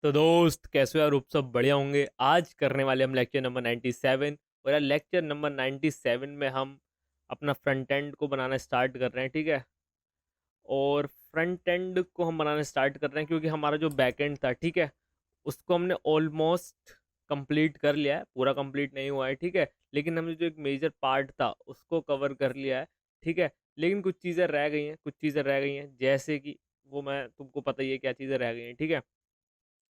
तो दोस्त कैसे हो यार? रूप सब बढ़िया होंगे। आज करने वाले हम लेक्चर नंबर 97। और यार लेक्चर नंबर 97 में हम अपना फ्रंट एंड को बनाना स्टार्ट कर रहे हैं, ठीक है। और फ्रंट एंड को हम बनाना स्टार्ट कर रहे हैं क्योंकि हमारा जो बैक एंड था, ठीक है, उसको हमने ऑलमोस्ट कंप्लीट कर लिया है। पूरा कंप्लीट नहीं हुआ है, ठीक है, लेकिन हमने जो एक मेजर पार्ट था उसको कवर कर लिया है, ठीक है। लेकिन कुछ चीज़ें रह गई हैं, कुछ चीज़ें रह गई हैं, जैसे कि वो मैं तुमको पता ही है क्या चीज़ें रह गई हैं, ठीक है।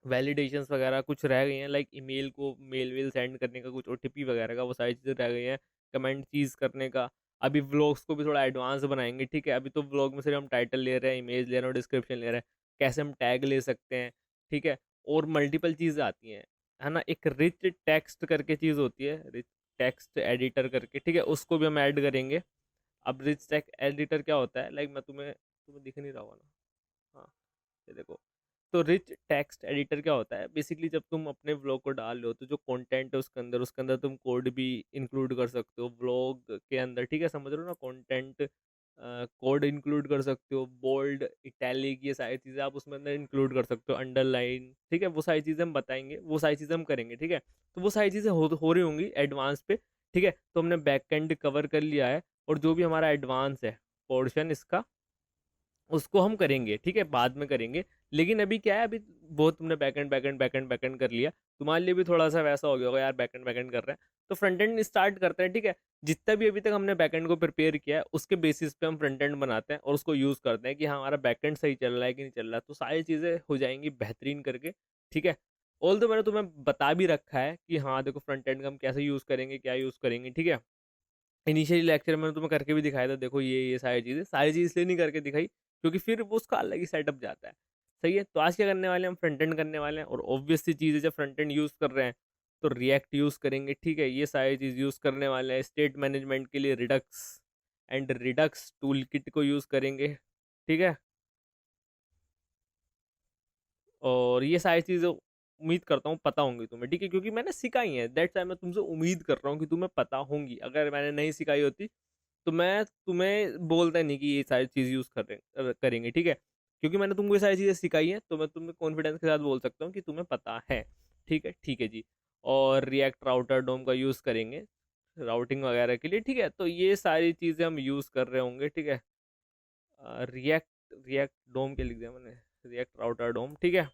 वैलिडेशंस वगैरह कुछ रह गई हैं, लाइक ईमेल को मेल वेल सेंड करने का, कुछ ओटीपी वगैरह का, वो सारी चीज़ें रह गई हैं। कमेंट चीज़ करने का। अभी व्लॉग्स को भी थोड़ा एडवांस बनाएंगे, ठीक है। अभी तो व्लॉग में सिर्फ हम टाइटल ले रहे हैं, इमेज ले रहे हैं और डिस्क्रिप्शन ले रहे हैं। कैसे हम टैग ले सकते हैं, ठीक है। और मल्टीपल चीज़ें आती हैं, है ना। एक रिच टेक्स्ट करके चीज़ होती है, रिच टेक्स्ट एडिटर करके, ठीक है, उसको भी हम ऐड करेंगे। अब रिच टेक्स्ट एडिटर क्या होता है, लाइक मैं तुम्हें तुम्हें दिख नहीं रहा होगा ना। हाँ, ये देखो। तो रिच टेक्स्ट एडिटर क्या होता है, बेसिकली जब तुम अपने व्लॉग को डाल रहे हो तो जो कंटेंट है उसके अंदर तुम कोड भी इंक्लूड कर सकते हो व्लॉग के अंदर, ठीक है, समझ रहे हो ना। कंटेंट कोड इंक्लूड कर सकते हो, बोल्ड, इटैलिक, ये सारी चीज़ें आप उसमें अंदर इंक्लूड कर सकते हो, अंडरलाइन, ठीक है। वो सारी चीज़ें हम बताएंगे, वो सारी चीज़ें हम करेंगे, ठीक है। तो वो सारी चीज़ें हो रही होंगी एडवांस पे, ठीक है। तो हमने बैक एंड कवर कर लिया है, और जो भी हमारा एडवांस है पोर्शन इसका, उसको हम करेंगे, ठीक है, बाद में करेंगे। लेकिन अभी क्या है, अभी बहुत तुमने बैकएंड कर लिया, तुम्हारे लिए भी थोड़ा सा वैसा हो गया होगा यार, बैकएंड कर रहे हैं। तो फ्रंट एंड स्टार्ट करते हैं, ठीक है। जितना भी अभी तक हमने बैकएंड को प्रिपेयर किया है उसके बेसिस पे हम फ्रंट एंड बनाते हैं और उसको यूज़ करते हैं कि हाँ हमारा बैकएंड सही चल रहा है कि नहीं चल रहा है। तो सारी चीज़ें हो जाएंगी बेहतरीन करके, ठीक है। ऑल तो मैंने तुम्हें बता भी रखा है कि हाँ देखो फ्रंट एंड का हम कैसे यूज़ करेंगे, क्या यूज़ करेंगे, ठीक है। इनिशियली लेक्चर में तुम्हें करके भी दिखाया था, देखो ये सारी चीज़ इसलिए नहीं करके दिखाई क्योंकि फिर वो उसका अलग ही सेटअप जाता है। सही है। तो आज क्या करने वाले हैं, हम फ्रंट एंड करने वाले हैं, और ऑब्वियस सी चीज़ है जब फ्रंट एंड यूज़ कर रहे हैं तो रिएक्ट यूज़ करेंगे, ठीक है। ये सारी चीज़ यूज़ करने वाले हैं। स्टेट मैनेजमेंट के लिए Redux and Redux tool kit को यूज़ करेंगे, ठीक है। और ये सारी चीज़ें उम्मीद करता हूँ पता होंगी तुम्हें, ठीक है, क्योंकि मैंने सिखाई है, दैट्स वाई मैं तुमसे उम्मीद कर रहा हूँ कि तुम्हें पता होंगी। अगर मैंने नहीं सिखाई होती तो मैं तुम्हें बोलता नहीं कि ये सारी चीज़ यूज़ करेंगे, ठीक है। क्योंकि मैंने तुमको ये सारी चीज़ें सिखाई हैं तो मैं तुम्हें कॉन्फिडेंस के साथ बोल सकता हूँ कि तुम्हें पता है, ठीक है जी। और रिएक्ट राउटर डोम का यूज़ करेंगे राउटिंग वगैरह के लिए, ठीक है। तो ये सारी चीज़ें हम यूज़ कर रहे होंगे, ठीक है। रिएक्ट रिएक्ट डोम के लिख दिया मैंने, रिएक्ट राउटर डोम, ठीक है।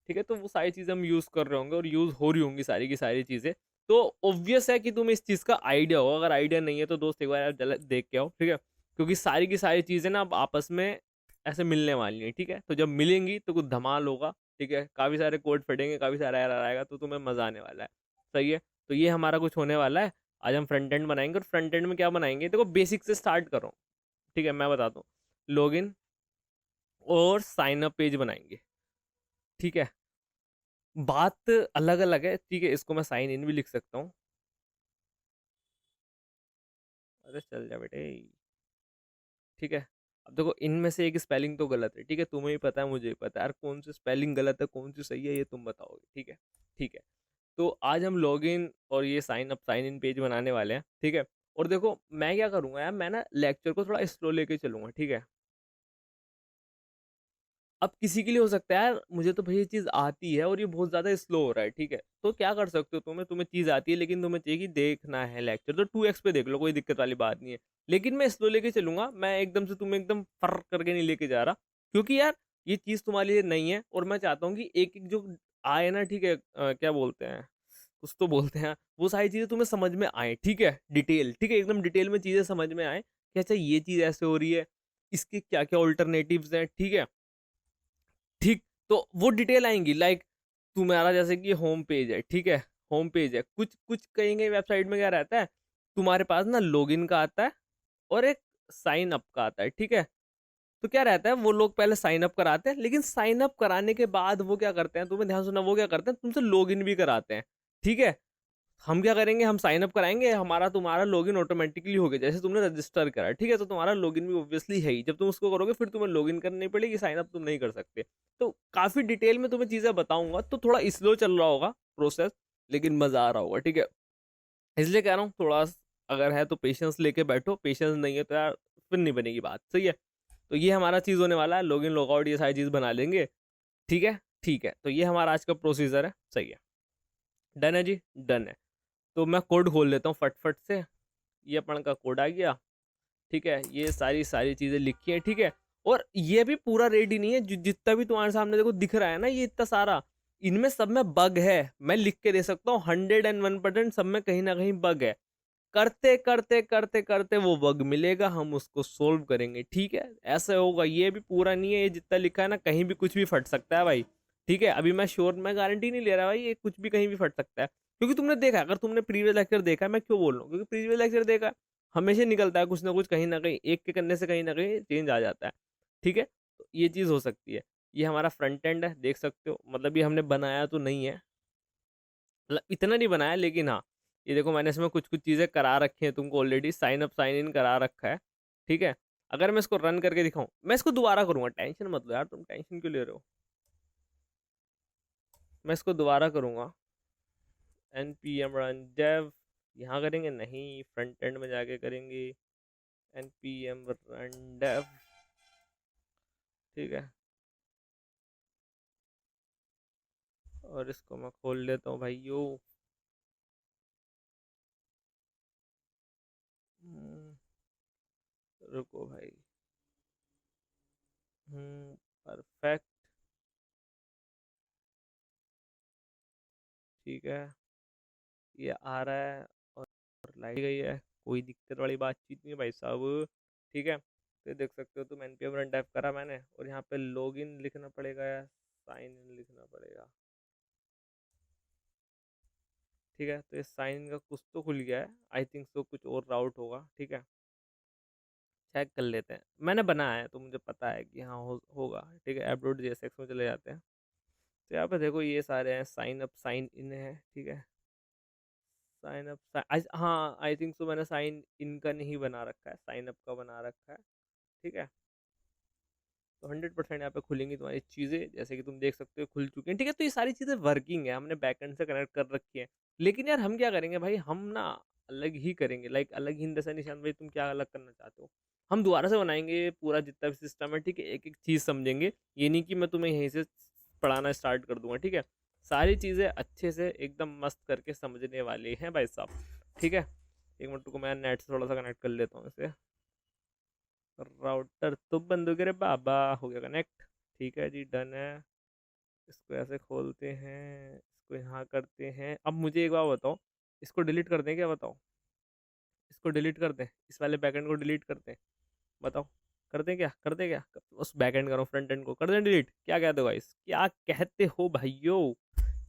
ठीक है, तो वो सारी चीज़ें हम यूज़ कर रहे होंगे और यूज़ हो रही होंगी सारी की सारी चीज़ें। तो ऑब्वियस है कि तुम्हें इस चीज़ का आइडिया हो। अगर आइडिया नहीं है तो दोस्त एक बार यार देख के आओ, ठीक है। क्योंकि सारी की सारी चीज़ें ना अब आपस में ऐसे मिलने वाली हैं, ठीक है। तो जब मिलेंगी तो कुछ धमाल होगा, ठीक है। काफ़ी सारे कोड फटेंगे, काफ़ी सारा एरर आएगा, तो तुम्हें मज़ा आने वाला है। सही है। तो ये हमारा कुछ होने वाला है। आज हम फ्रंट एंड बनाएंगे, और फ्रंट एंड में क्या बनाएंगे, देखो बेसिक से स्टार्ट करो, ठीक है, मैं बताता हूँ। लॉगिन और साइन अप पेज बनाएंगे, ठीक है। बात अलग अलग है, ठीक है, इसको मैं साइन इन भी लिख सकता हूँ। अरे चल जा बेटे, ठीक है। अब देखो इनमें से एक स्पेलिंग तो गलत है, ठीक है, तुम्हें भी पता है मुझे भी पता है यार, कौन सी स्पेलिंग गलत है कौन सी सही है ये तुम बताओगे, ठीक है। ठीक है। तो आज हम लॉगिन और ये साइन इन पेज बनाने वाले हैं, ठीक है। और देखो मैं क्या करूंगा यार, मैं ना लेक्चर को थोड़ा स्लो लेके चलूंगा, ठीक है। अब किसी के लिए हो सकता है यार मुझे तो भाई ये चीज़ आती है और ये बहुत ज़्यादा स्लो हो रहा है, ठीक है। तो क्या कर सकते हो, तुम्हें चीज़ आती है लेकिन तुम्हें चाहिए कि देखना है लेक्चर, तो 2x पे देख लो, कोई दिक्कत वाली बात नहीं है। लेकिन मैं स्लो लेके चलूंगा, मैं एकदम से तुम्हें एकदम फर करके नहीं लेके जा रहा, क्योंकि यार ये चीज़ तुम्हारे लिए नहीं है। और मैं चाहता हूँ कि एक एक जो आए ना, ठीक है, क्या बोलते हैं, कुछ तो बोलते हैं, वो सारी चीज़ें तुम्हें समझ में आए, ठीक है, डिटेल, ठीक है, एकदम डिटेल में चीज़ें समझ में आए कि अच्छा ये चीज़ ऐसे हो रही है, इसके क्या क्या ऑल्टरनेटिव्स हैं, ठीक है। ठीक। तो वो डिटेल आएंगी, लाइक तुम्हारा जैसे कि होम पेज है, ठीक है, होम पेज है, कुछ कुछ कहीं कहीं वेबसाइट में क्या रहता है, तुम्हारे पास ना लॉगिन का आता है और एक साइन अप का आता है, ठीक है। तो क्या रहता है, वो लोग पहले साइन अप कराते हैं, लेकिन साइन अप कराने के बाद वो क्या करते हैं, तुम्हें ध्यान सुनना, वो क्या करते हैं, तुमसे लॉगिन भी कराते हैं, ठीक है। हम क्या करेंगे, हम साइन अप कराएंगे, हमारा तुम्हारा लॉगिन ऑटोमेटिकली हो गया, जैसे तुमने रजिस्टर करा, ठीक है, तो तुम्हारा लॉगिन भी ऑब्वियसली है ही। जब तुम उसको करोगे फिर तुम्हें लॉगिन करनी पड़ेगी, साइन अप तुम नहीं कर सकते। तो काफी डिटेल में तुम्हें चीजें बताऊंगा, तो थोड़ा स्लो चल रहा होगा प्रोसेस, लेकिन मजा आ रहा होगा, ठीक है। इसलिए कह रहा हूँ थोड़ा, अगर है तो पेशेंस लेके बैठो, पेशेंस नहीं है तो यार फिर नहीं बनेगी बात, सही है। तो ये हमारा चीज़ होने वाला है, लॉगिन लॉगआउट ये सारी चीज़ बना लेंगे। ठीक है, ठीक है, तो ये हमारा आज का प्रोसीजर है। सही है, डन है जी, डन है। तो मैं कोड खोल लेता हूँ फटफट से। ये अपन का कोड आ गया। ठीक है, ये सारी सारी चीज़ें लिखी हैं। ठीक है, और ये भी पूरा रेडी नहीं है, जितना भी तुम्हारे सामने देखो दिख रहा है ना, ये इतना सारा, इनमें सब में बग है। मैं लिख के दे सकता हूँ 101% सब में कहीं ना कहीं बग है। करते करते करते करते वो बग मिलेगा, हम उसको सोल्व करेंगे। ठीक है, ऐसे होगा। ये भी पूरा नहीं है, ये जितना लिखा है ना, कहीं भी कुछ भी फट सकता है भाई। ठीक है, अभी मैं श्योर, मैं गारंटी नहीं ले रहा भाई, ये कुछ भी कहीं भी फट सकता है। क्योंकि तुमने देखा, अगर तुमने प्रीवियस लेक्चर देखा है, मैं क्यों बोल रहा हूँ, क्योंकि प्रीवियस लेक्चर देखा है, हमेशा निकलता है कुछ ना कुछ, कहीं ना कहीं एक के करने से कहीं ना कहीं चेंज आ जाता है। ठीक है, तो ये चीज़ हो सकती है। ये हमारा फ्रंट एंड है, देख सकते हो, मतलब ये हमने बनाया तो नहीं है, मतलब इतना नहीं बनाया, लेकिन हाँ, ये देखो मैंने इसमें कुछ कुछ चीज़ें करा रखी हैं तुमको already, sign up sign in करा रखा है। ठीक है, अगर मैं इसको रन करके दिखाऊं, मैं इसको दोबारा करूंगा, टेंशन मत लो यार, तुम टेंशन क्यों ले रहे हो। मैं इसको दोबारा करूंगा, N P M run dev, यहाँ करेंगे नहीं, फ्रंट एंड में जाके करेंगे, N P M run dev. ठीक है, और इसको मैं खोल लेता हूँ भाइयों। हम्म, रुको भाई। परफेक्ट। ठीक है, ये आ रहा है, और लाइट गई है, कोई दिक्कत वाली बातचीत नहीं है भाई साहब। ठीक है, तो ये देख सकते हो तुम, npm रन टाइप करा मैंने, और यहाँ पे लॉगिन लिखना पड़ेगा या साइन इन लिखना पड़ेगा। ठीक है, तो ये साइन इन का कुछ तो खुल गया है, आई थिंक सो, कुछ और राउट होगा। ठीक है, चेक कर लेते हैं, मैंने बनाया है तो मुझे पता है कि हाँ होगा। ठीक है, ऐप डॉट जेएसएक्स में चले जाते हैं, तो यहाँ पे देखो ये सारे हैं, साइन अप साइन इन है। ठीक है, साइन अप, हाँ आई थिंक सो मैंने साइन इन का नहीं बना रखा है, साइन अप का बना रखा है। ठीक है, तो 100% यहाँ पे खुलेंगी तुम्हारी चीज़ें, जैसे कि तुम देख सकते हो खुल चुकी हैं। ठीक है, तो ये सारी चीज़ें वर्किंग है, हमने बैकएंड से कनेक्ट कर रखी है। लेकिन यार हम क्या करेंगे भाई, हम ना अलग ही करेंगे, लाइक अलग ही इन द सेंस, निशान भाई तुम क्या अलग करना चाहते हो। हम दोबारा से बनाएंगे पूरा जितना भी सिस्टम है। ठीक है, एक एक चीज़ समझेंगे, ये नहीं कि मैं तुम्हें यहीं से पढ़ाना स्टार्ट कर दूंगा। ठीक है, सारी चीज़ें अच्छे से एकदम मस्त करके समझने वाले हैं भाई साहब। ठीक है, एक मिनट को मैं नेट से थोड़ा सा कनेक्ट कर लेता हूँ इसे। राउटर तो बंद हो गया रे बाबा, हो गया कनेक्ट। ठीक है जी, डन है। इसको ऐसे खोलते हैं, इसको यहाँ करते हैं। अब मुझे एक बात बताओ, इसको डिलीट कर दें क्या, बताओ। इसको डिलीट कर दें, इस वाले बैकएंड को डिलीट कर दें, बताओ। कर दें क्या, कर दें क्या, उस बैकएंड करो, फ्रंट एंड को कर दें डिलीट, क्या कहते हो गाइस, क्या कहते हो भाइयों,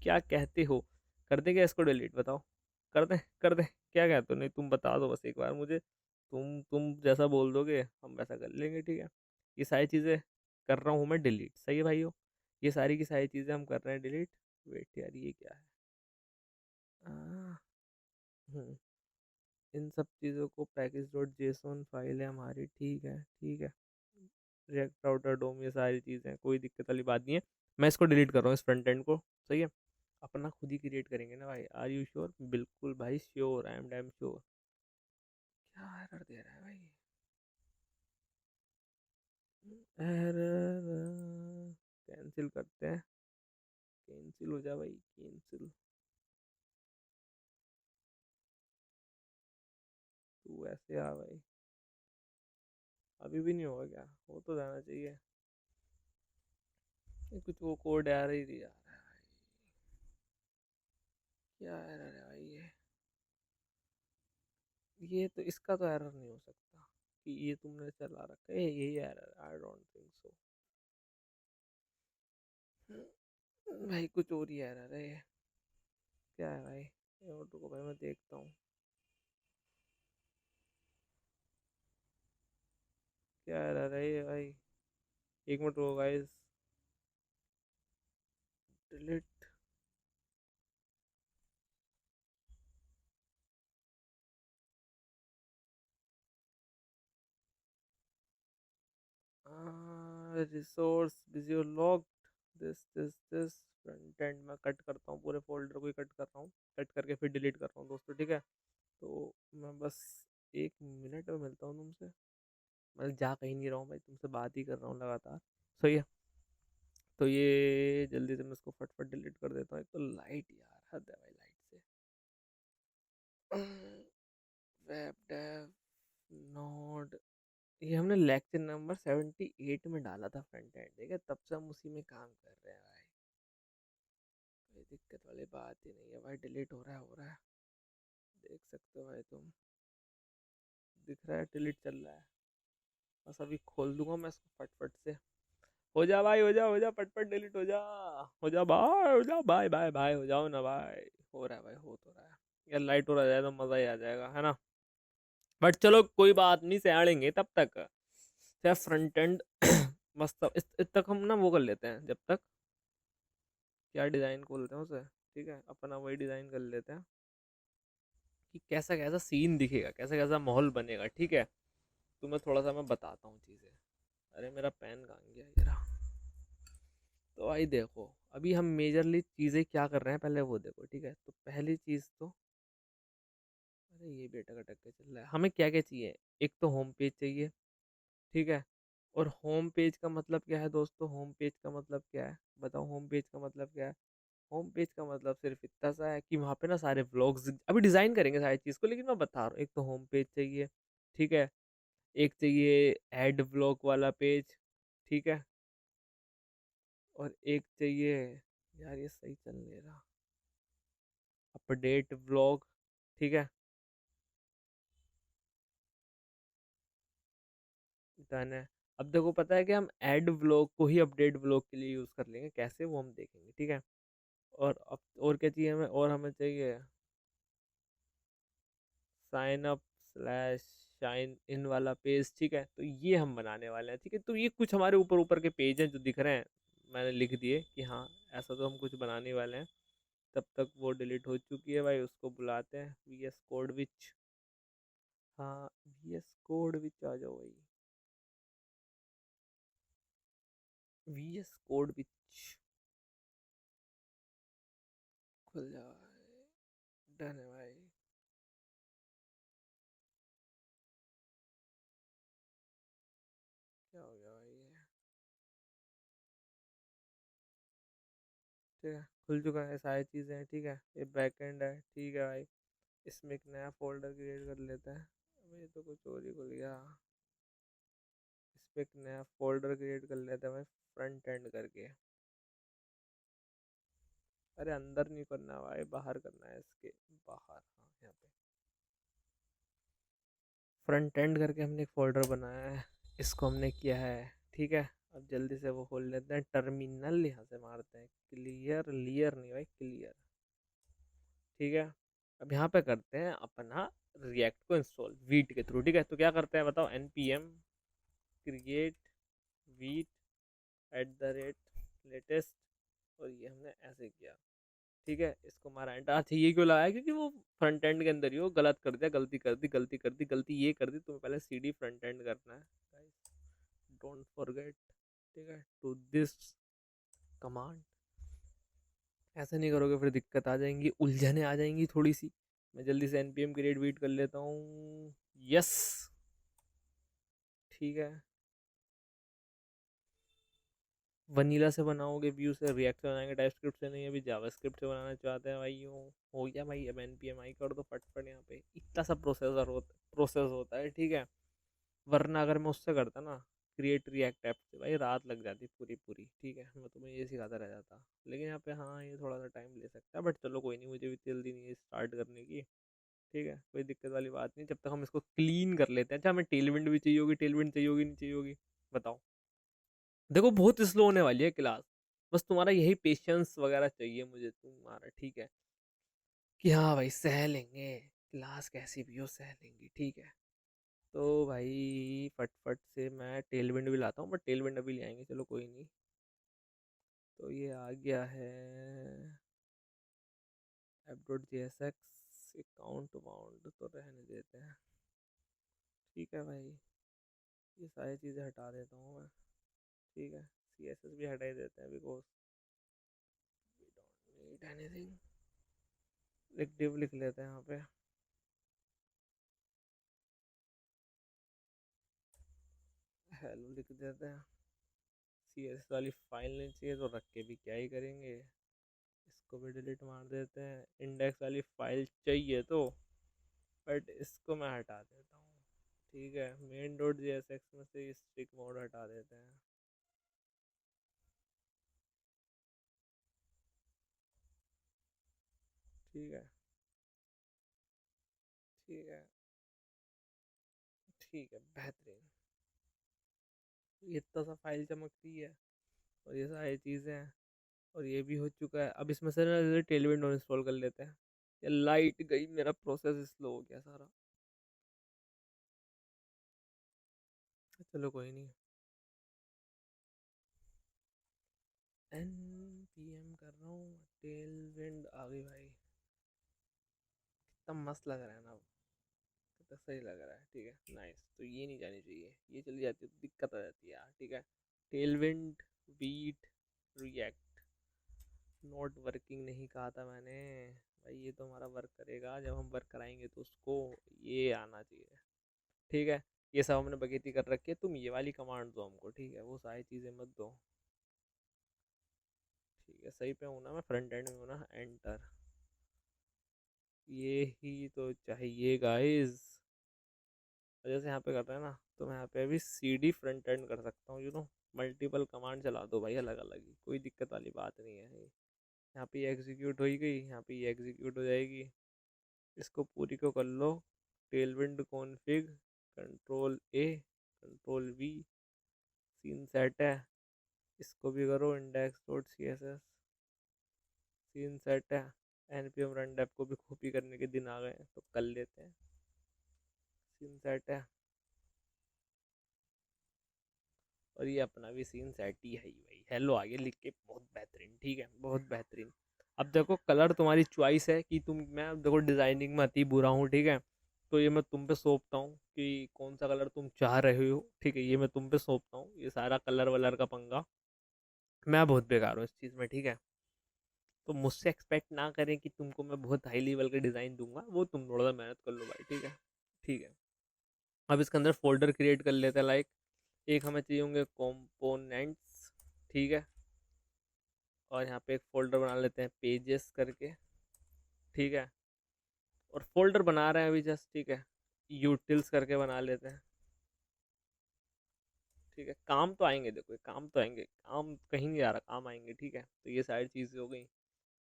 क्या कहते हो। कर दें क्या इसको डिलीट, बताओ। कर दें, कर दें, क्या कहते हो, नहीं तुम बता दो बस एक बार मुझे, तुम जैसा बोल दोगे हम वैसा कर लेंगे। ठीक है, ये सारी चीज़ें कर रहा हूँ मैं डिलीट, सही है भाइयों, ये सारी की सारी चीज़ें हम कर रहे हैं डिलीट। वेट यार, ये क्या है। आ, हम्म, इन सब चीज़ों को पैकेज डॉट जेसोन फाइल है हमारी। ठीक है, ठीक है, रिएक्ट राउटर डोम, ये सारी चीज़ें, कोई दिक्कत वाली बात नहीं है। मैं इसको डिलीट कर रहा हूँ, इस फ्रंट एंड को। सही है, अपना खुद ही क्रिएट करेंगे ना भाई, आर यू श्योर, बिल्कुल भाई sure, I am damn sure. क्या एरर दे रहा है भाई, एरर, कैंसिल करते हैं, कैंसिल हो जा भाई, कैंसिल। तू ऐसे आ भाई, अभी भी नहीं होगा क्या, हो तो जाना चाहिए। ये कुछ वो कोड आ रही थी यार, क्या एरर है भाई ये तो इसका तो एरर नहीं हो सकता कि ये तुमने चला रखा है, यही error, I don't think so. भाई कुछ और ही एरर है ये, क्या है भाई, ये ऑटो को भाई मैं देखता हूँ, क्या एरर है ये भाई। एक मिनट रुको guys, delete, resource busy locked, this front end में कट करता हूँ, पूरे फोल्डर को ही कट कर रहा हूँ, कट करके फिर डिलीट कर रहा हूँ दोस्तों। ठीक है, तो मैं बस 1 मिनट में मिलता हूँ तुमसे। मतलब जा कहीं नहीं रहा हूँ भाई, तुमसे बात ही कर रहा हूँ लगातार। सही है। तो ये जल्दी से मैं इसको फटफट डिलीट कर देता हूँ। एक तो लाइट यार, हद है भाई लाइट से। वेब डेव नोड, ये हमने लेक्चर नंबर 78 में डाला था फ्रंट एंड, ठीक है, तब से हम उसी में काम कर रहे हैं भाई। कोई दिक्कत वाली बात ही नहीं है भाई। डिलीट हो रहा है, देख सकते हो भाई तुम, दिख रहा है डिलीट चल रहा है। बस अभी खोल दूंगा मैं इसको फटफट से। हो जा भाई, हो जा फटफट डिलीट हो जा भाई, हो जा भाई भाई भाई, हो जाओ ना भाई। हो रहा है भाई, हो तो रहा है यार। लाइट हो रहा है तो मज़ा ही आ जाएगा, है ना। बट चलो कोई बात नहीं, सयाड़ेंगे तब तक। चाहे फ्रंट एंड मस्त इस तक हम ना वो कर लेते हैं जब तक। क्या डिज़ाइन खोलते हैं उसे, ठीक है, अपना वही डिज़ाइन कर लेते हैं कि कैसा कैसा सीन दिखेगा, कैसा कैसा माहौल बनेगा, ठीक है। तुम्हें थोड़ा सा मैं बताता हूँ चीज़ें। अरे मेरा पेन कहाँ गया, ये रहा। तो भाई देखो, अभी हम मेजरली चीज़ें क्या कर रहे हैं पहले वो देखो, ठीक है। तो पहली चीज़ तो, अरे ये भी अटक अटक के चल रहा है। हमें क्या क्या चाहिए, एक तो होम पेज चाहिए, ठीक है। और होम पेज का मतलब क्या है दोस्तों, होम पेज का मतलब क्या है बताओ, होम पेज का मतलब क्या है। होम पेज का मतलब सिर्फ इतना सा है कि वहाँ पे ना सारे व्लॉग्स, अभी डिज़ाइन करेंगे सारी चीज़ को, लेकिन मैं बता रहा हूँ। एक तो होम पेज चाहिए, ठीक है। एक चाहिए ऐड व्लॉग वाला पेज, ठीक है। और एक चाहिए, यार ये सही चल नहीं रहा, अपडेट व्लॉग, ठीक है। डन है। अब देखो पता है कि हम ऐड व्लॉग को ही अपडेट व्लॉग के लिए यूज़ कर लेंगे, कैसे वो हम देखेंगे, ठीक है। और अब और क्या चाहिए हमें, और हमें चाहिए sign up slash sign in वाला पेज, ठीक है। तो ये हम बनाने वाले हैं, ठीक है। तो ये कुछ हमारे ऊपर ऊपर के पेज हैं जो दिख रहे हैं, मैंने लिख दिए कि हाँ ऐसा तो हम कुछ बनाने वाले हैं। तब तक वो डिलीट हो चुकी है भाई, उसको बुलाते हैं वी एस कोड विच। हाँ वी एस कोड विच आ जाओ भाई, वी एस कोड विच खुल जाए। डन है भाई। क्या हो गया भाई ये, ठीक है, खुल चुका है, सारी चीज़ें हैं, ठीक है। ये बैक एंड है, ठीक है भाई। इसमें एक नया फोल्डर क्रिएट कर लेते हैं। अब ये तो कुछ और ही खुल गया। इस पे एक नया फोल्डर क्रिएट कर लेते हैं भाई, फ्रंट एंड करके। अरे अंदर नहीं करना भाई, बाहर करना है इसके, बाहर, हाँ यहाँ पे फ्रंट एंड करके हमने एक फोल्डर बनाया है। इसको हमने किया है, ठीक है। अब जल्दी से वो खोल लेते हैं, टर्मिनल यहाँ से मारते हैं, क्लियर लियर नहीं भाई, क्लियर, ठीक है। अब यहाँ पे करते हैं अपना रिएक्ट को इंस्टॉल वीट के थ्रू, ठीक है। तो क्या करते हैं बताओ, npm क्रिएट वीट @ लेटेस्ट, और ये हमने ऐसे किया, ठीक है। इसको मारा एंटर। अच्छा ये क्यों लगाया, क्योंकि वो फ्रंट एंड के अंदर ही वो गलत कर दिया, गलती ये कर दी। तुम्हें पहले cd फ्रंट एंड करना है गाइस, डोंट फॉरगेट, ठीक है, टू दिस कमांड। ऐसा नहीं करोगे फिर दिक्कत आ जाएंगी, उलझने आ जाएंगी थोड़ी सी। मैं जल्दी से npm क्रिएट वीट कर लेता हूँ, यस, ठीक है। वनीला से बनाओगे, व्यू से, रिएक्ट से बनाएंगे, टाइपस्क्रिप्ट से नहीं, अभी जावास्क्रिप्ट से बनाना चाहते हैं भाई। यूँ हो गया भाई, अब npm आई कर दो फटफट। यहाँ पे इतना सा प्रोसेस होता है, ठीक है। वरना अगर मैं उससे करता ना, क्रिएट रिएक्ट ऐप से, भाई रात लग जाती पूरी पूरी, ठीक है। मैं तुम्हें ये सिखाता रह जाता, लेकिन यहाँ पे हाँ ये थोड़ा सा टाइम ले सकता है, बट चलो कोई नहीं, मुझे भी जल्दी नहीं है स्टार्ट करने की, ठीक है। कोई दिक्कत वाली बात नहीं, जब तक हम इसको क्लीन कर लेते हैं। अच्छा हमें टेलविंड भी चाहिए होगी, टेलविंड चाहिए होगी नहीं चाहिए होगी बताओ। देखो बहुत स्लो होने वाली है क्लास, बस तुम्हारा यही पेशेंस वगैरह चाहिए मुझे तुम्हारा, ठीक है। कि हाँ भाई सह लेंगे, क्लास कैसी भी हो सह लेंगी, ठीक है। तो भाई फटफट से मैं टेलविंड भी लाता हूँ, बट टेलविंड अभी ले आएंगे, चलो कोई नहीं। तो ये आ गया है app.jsx, अकाउंट वाउंट तो रहने देते हैं, ठीक है भाई। ये सारी चीज़ें हटा देता हूँ मैं, ठीक है। CSS भी हटा ही देते हैं, because we don't need anything. एक div लिख लेते हैं यहाँ पे, हेलो लिख देते हैं। CSS वाली फाइल नहीं चाहिए तो रख के भी क्या ही करेंगे, इसको भी डिलीट मार देते हैं। इंडेक्स वाली फाइल चाहिए तो, बट इसको मैं हटा देता हूँ। ठीक है, मेन डॉट JSX में से स्टिक मोड हटा देते हैं। ठीक है, ठीक है, ठीक है, बेहतरीन। ये इतना सा फाइल चमकती है और ये सारी चीज़ें हैं, और ये भी हो चुका है। अब इसमें से ना टेलविंड इंस्टॉल कर लेते हैं। ये लाइट गई, मेरा प्रोसेस स्लो हो गया सारा। चलो कोई नहीं। NPM कर रहा हूँ, टेलविंड आ गई भाई। कितना मस्त लग रहा है ना, कितना सही लग रहा है। ठीक है, नाइस। तो ये नहीं जानी चाहिए, ये चली जाती तो दिक्कत आ जाती है यार। ठीक है, Tailwind Vite React not working नहीं कहा था मैंने भाई, ये तो हमारा वर्क करेगा जब हम वर्क कराएंगे तो उसको ये आना चाहिए। ठीक है, ये सब हमने बगैती कर रखी है, तुम ये वाली कमांड दो हमको। ठीक है, वो सारी चीज़ें मत दो। ठीक है, सही पे हूँ ना मैं, फ्रंट एंड में हूँ ना, एंटर। ये ही तो चाहिए गाइस। जैसे यहाँ पे करते हैं ना, तो मैं यहाँ पे अभी CD फ्रंट एंड कर सकता हूँ, मल्टीपल कमांड चला दो भाई, अलग अलग ही, कोई दिक्कत वाली बात नहीं है। यहाँ पे ये एग्जीक्यूट हो ही गई, यहाँ पे ये एग्जीक्यूट हो जाएगी। इसको पूरी को कर लो, tailwind config, control A, control V, scene set है। इसको भी करो, index dot CSS, scene set है। NPM रन डेप को भी कॉपी करने के दिन आ गए हैं, तो कर लेते हैं। सीन सेट है, और ये अपना भी सीन सेट ही है ही भाई। हेलो आगे लिख के, बहुत बेहतरीन। ठीक है, बहुत बेहतरीन। अब देखो, कलर तुम्हारी चॉइस है कि तुम, मैं देखो डिज़ाइनिंग में अति बुरा हूँ। ठीक है, तो ये मैं तुम पे सौंपता हूँ कि कौन सा कलर तुम चाह रहे हो। ठीक है, ये मैं तुम पे सौंपता हूँ, ये सारा कलर वलर का पंगा। मैं बहुत बेकार हूँ इस चीज़ में। ठीक है, तो मुझसे एक्सपेक्ट ना करें कि तुमको मैं बहुत हाई लेवल का डिज़ाइन दूंगा, वो तुम थोड़ा सा मेहनत कर लो भाई। ठीक है, ठीक है। अब इसके अंदर फोल्डर क्रिएट कर लेते हैं। लाइक, एक हमें चाहिए होंगे कंपोनेंट्स। ठीक है, और यहाँ पे एक फोल्डर बना लेते हैं पेजेस करके। ठीक है, और फोल्डर बना रहे हैं अभी जस्ट। ठीक है, यूटिल्स करके बना लेते हैं। ठीक है, काम तो आएंगे, देखो ये काम तो आएंगे, काम कहीं नहीं आ रहा, काम आएंगे। ठीक है, तो ये सारी चीज़ें हो गई।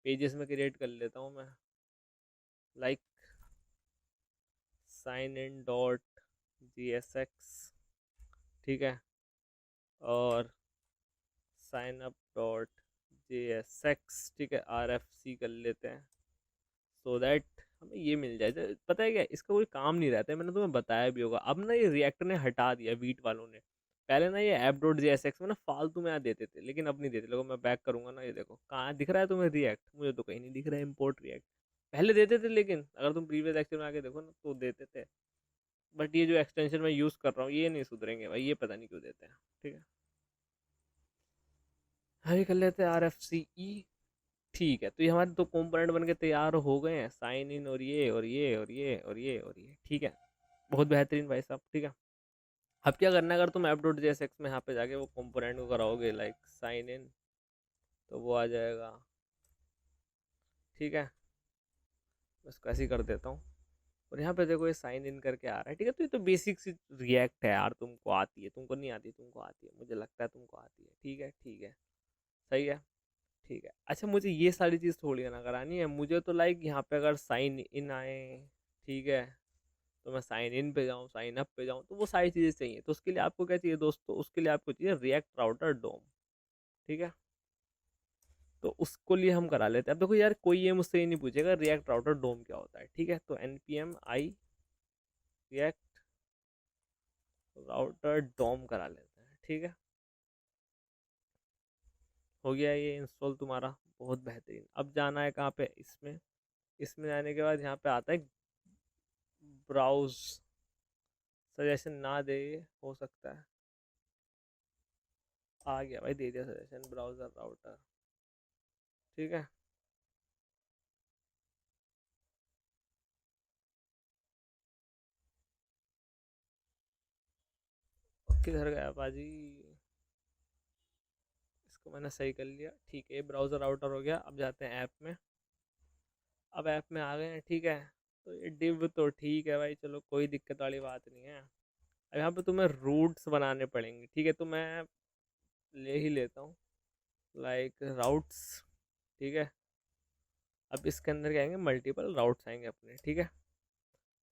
पेजेस में क्रिएट कर लेता हूँ मैं। Like, sign in dot JSX। ठीक है, और साइन अप डॉट JSX। ठीक है, RFC कर लेते हैं, सो दैट हमें ये मिल जाए। पता है क्या, इसका कोई काम नहीं रहता है, मैंने तुम्हें बताया भी होगा। अब ना ये रिएक्ट ने हटा दिया, वीट वालों ने। पहले ना ये ऐप डॉट JSX में ना फालतू में यहाँ देते थे, लेकिन अब नहीं देते। लोगों, मैं बैक करूंगा ना, ये देखो कहाँ दिख रहा है तुम्हें रिएक्ट, मुझे तो कहीं नहीं दिख रहा है इम्पोर्ट रिएक्ट। पहले देते थे, लेकिन अगर तुम प्रीवियस लेक्चर में आके देखो ना तो देते थे। बट ये जो एक्सटेंशन मैं यूज़ कर रहा हूँ, ये नहीं सुधरेंगे भाई, ये पता नहीं क्यों देते हैं। ठीक है, हरी कर लेते हैं RFCE। ठीक है, तो ये हमारे दो कंपोनेंट बन के तैयार हो गए हैं, साइन इन और ये और ये और ये और ये और ये। ठीक है, बहुत बेहतरीन भाई साहब। ठीक है, अब क्या करना है, अगर तुम ऐप डॉट JSX में यहाँ पे जाके वो कंपोनेंट को कराओगे, लाइक साइन इन, तो वो आ जाएगा। ठीक है, मैं इसको ऐसे ही कर देता हूँ, और यहाँ पे देखो ये साइन इन करके आ रहा है। ठीक है, तो ये तो बेसिक सी रिएक्ट है यार, तुमको आती है, तुमको नहीं आती, तुमको आती है, मुझे लगता है तुमको आती है। ठीक है, ठीक है, सही है। ठीक है, अच्छा मुझे ये सारी चीज़ थोड़ी ना करानी है, मुझे तो लाइक यहाँ पे अगर साइन इन आए, ठीक है, तो मैं साइन इन पे जाऊँ, साइन अप पे जाऊँ, तो वो सारी चीज़ें चाहिए। तो उसके लिए आपको क्या चाहिए दोस्तों, उसके लिए आपको चाहिए रिएक्ट राउटर डोम। ठीक है, तो उसको लिए हम करा लेते हैं। अब देखो यार, कोई ये मुझसे ये नहीं पूछेगा रिएक्ट राउटर डोम क्या होता है। ठीक है, तो NPM आई रिएक्ट राउटर डोम करा लेते हैं। ठीक है, हो गया ये इंस्टॉल तुम्हारा, बहुत बेहतरीन। अब जाना है कहाँ पे, इसमें। इसमें जाने के बाद यहाँ पे आता है ब्राउज। सजेशन ना दे, हो सकता है। आ गया भाई, दे दिया सजेशन, ब्राउजर राउटर। ठीक है, किधर गया बाजी? इसको मैंने सही कर लिया, ठीक है। ब्राउज़र राउटर हो गया। अब जाते हैं ऐप में। अब ऐप में आ गए हैं, ठीक है। तो ये डिव तो ठीक है भाई, चलो कोई दिक्कत वाली बात नहीं है। अब यहाँ पे तुम्हें रूट्स बनाने पड़ेंगे, ठीक है। तो मैं ले ही लेता हूँ, लाइक राउट्स, ठीक है। अब इसके अंदर क्या आएंगे, मल्टीपल राउट्स आएंगे अपने, ठीक है।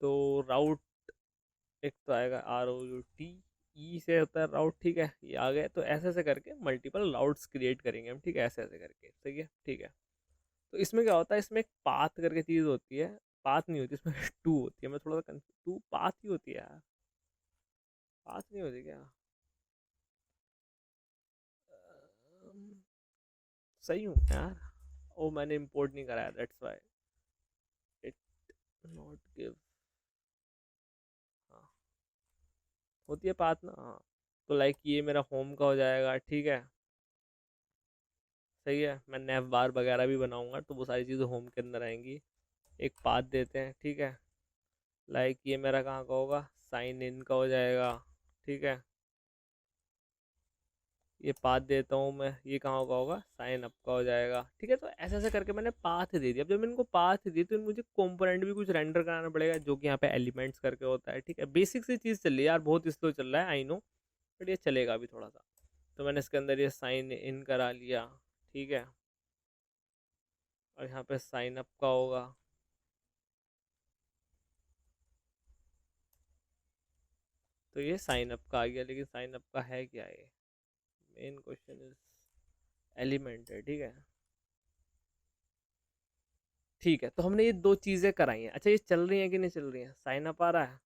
तो राउट एक तो आएगा ROUT, ई से होता है राउट, ठीक है। ये आ गए, तो ऐसे ऐसे करके मल्टीपल राउट्स क्रिएट करेंगे हम, ठीक है, ऐसे ऐसे करके, सही है, ठीक है। तो इसमें क्या होता है, इसमें एक पाथ करके चीज़ होती है। पाथ नहीं होती इसमें टू होती है, मैं थोड़ा सा टू पाथ ही होती है यार, पाथ नहीं होती क्या? अम्म, सही हूँ यार। ओ मैंने इंपोर्ट नहीं कराया, that's why it not give. हाँ, होती है पाथ ना, हाँ। तो लाइक ये मेरा होम का हो जाएगा, ठीक है। सही है, मैं नैव बार वगैरह भी बनाऊंगा तो वो सारी चीज़ें होम के अंदर आएंगी। एक पाथ देते हैं, ठीक है। लाइक ये मेरा कहाँ का होगा, साइन इन का हो जाएगा, ठीक है। ये पाथ देता हूँ मैं, ये कहाँ का होगा, साइन अप का हो जाएगा, ठीक है। तो ऐसे ऐसे करके मैंने पाथ दे दिया। अब जब मैंने इनको पाथ दी तो मुझे कंपोनेंट भी कुछ रेंडर कराना पड़ेगा, जो कि यहाँ पे एलिमेंट्स करके होता है, ठीक है। बेसिक सी चीज़ चल रही है यार, बहुत स्लो चल रहा है आई नो, बट ये चलेगा अभी थोड़ा सा। तो मैंने इसके अंदर ये साइन इन करा लिया, ठीक है। और यहाँ पे साइन अप का होगा। तो ये साइन अप का आ गया, लेकिन साइन अप का है क्या ये, मेन क्वेश्चन इज। एलिमेंट है, ठीक है। ठीक है, तो हमने ये दो चीज़ें कराई हैं। अच्छा, ये चल रही हैं कि नहीं चल रही हैं, साइन अप आ रहा है,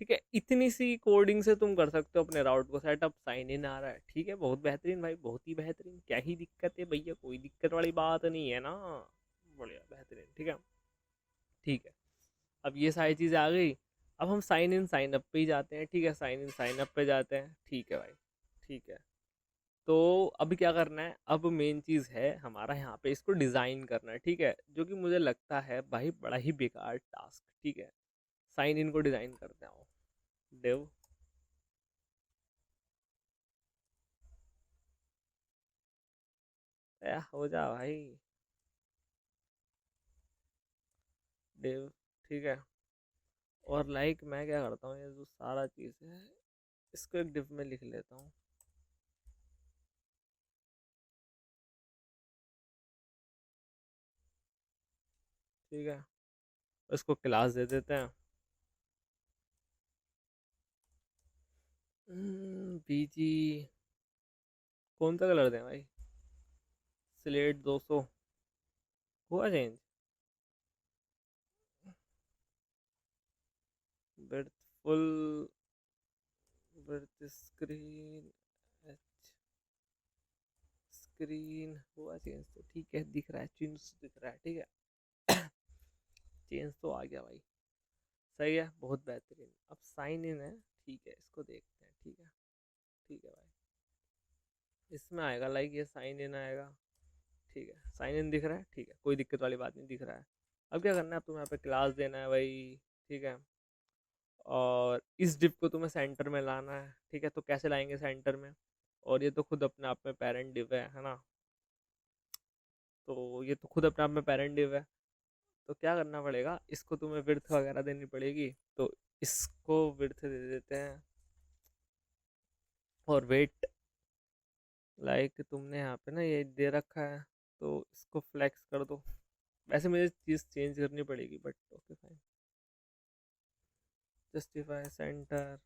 ठीक है। इतनी सी कोडिंग से तुम कर सकते हो अपने राउट को सेटअप, साइन इन आ रहा है, ठीक है। बहुत बेहतरीन भाई, बहुत ही बेहतरीन। क्या ही दिक्कत है भैया, कोई दिक्कत वाली बात नहीं है ना। बढ़िया, बेहतरीन, ठीक है, ठीक है। अब ये सारी चीज़ें आ गई। अब हम साइन इन साइन अप पे ही जाते हैं, ठीक है। साइन इन साइन अप पे जाते हैं, ठीक है भाई, ठीक है। तो अब क्या करना है, अब मेन चीज़ है हमारा यहाँ पे इसको डिज़ाइन करना है, ठीक है। जो कि मुझे लगता है भाई बड़ा ही बेकार टास्क, ठीक है। साइन इन को डिज़ाइन करते हैं, डिव, हो जा भाई, डिव, ठीक है। और लाइक मैं क्या करता हूँ, ये जो सारा चीज़ है इसको एक डिव में लिख लेता हूँ, ठीक है। इसको क्लास दे देते हैं, बीजी। कौन सा कलर दें भाई, स्लेट 200 हुआ change. Width full, width screen, screen हुआ चेंज, तो ठीक है, दिख रहा है चेंज, दिख रहा है, ठीक है। चेंज तो आ गया भाई, सही है, बहुत बेहतरीन। अब साइन इन है, ठीक है, इसको देखते हैं, ठीक है, ठीक है भाई। इसमें आएगा लाइक ये साइन इन आएगा, ठीक है। साइन इन दिख रहा है, ठीक है, कोई दिक्कत वाली बात नहीं, दिख रहा है। अब क्या करना है, अब तुम्हें यहाँ पे क्लास देना है भाई, ठीक है। और इस डिव को तुम्हें सेंटर में लाना है, ठीक है। तो कैसे लाएंगे सेंटर में, और ये तो खुद अपने आप में पेरेंट डिव है ना। तो ये तो खुद अपने आप में पेरेंट डिव है। तो क्या करना पड़ेगा, इसको तुम्हें विड्थ वगैरह देनी पड़ेगी। तो इसको विड्थ दे देते हैं, और वेट, लाइक तुमने यहाँ पे ना ये दे रखा है, तो इसको फ्लेक्स कर दो। वैसे मुझे चीज़ चेंज करनी पड़ेगी, but okay fine. Justify centre,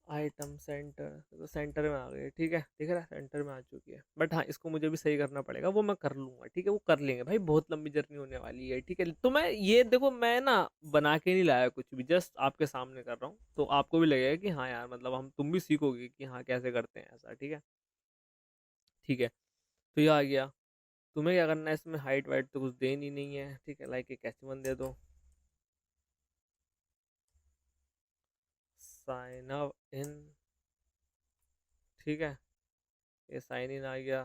item centre, तो सेंटर में आ गई, ठीक है, दिख रहा है सेंटर में आ चुकी है। बट हाँ, इसको मुझे भी सही करना पड़ेगा, वो मैं कर लूँगा, ठीक है। वो कर लेंगे भाई, बहुत लंबी जर्नी होने वाली है, ठीक है। तो मैं ये देखो, मैं ना बना के नहीं लाया कुछ भी, जस्ट आपके सामने कर रहा हूँ, तो आपको भी लगेगा कि हाँ यार, मतलब हम तुम भी सीखोगे कि हाँ कैसे करते हैं ऐसा, ठीक है, ठीक है। तो ये आ गया। तुम्हें क्या करना है, इसमें हाइट वाइट तो कुछ देनी नहीं है, ठीक है। लाइक एक एच1 दे दो, साइन अप इन, ठीक है। ये साइन इन आ गया।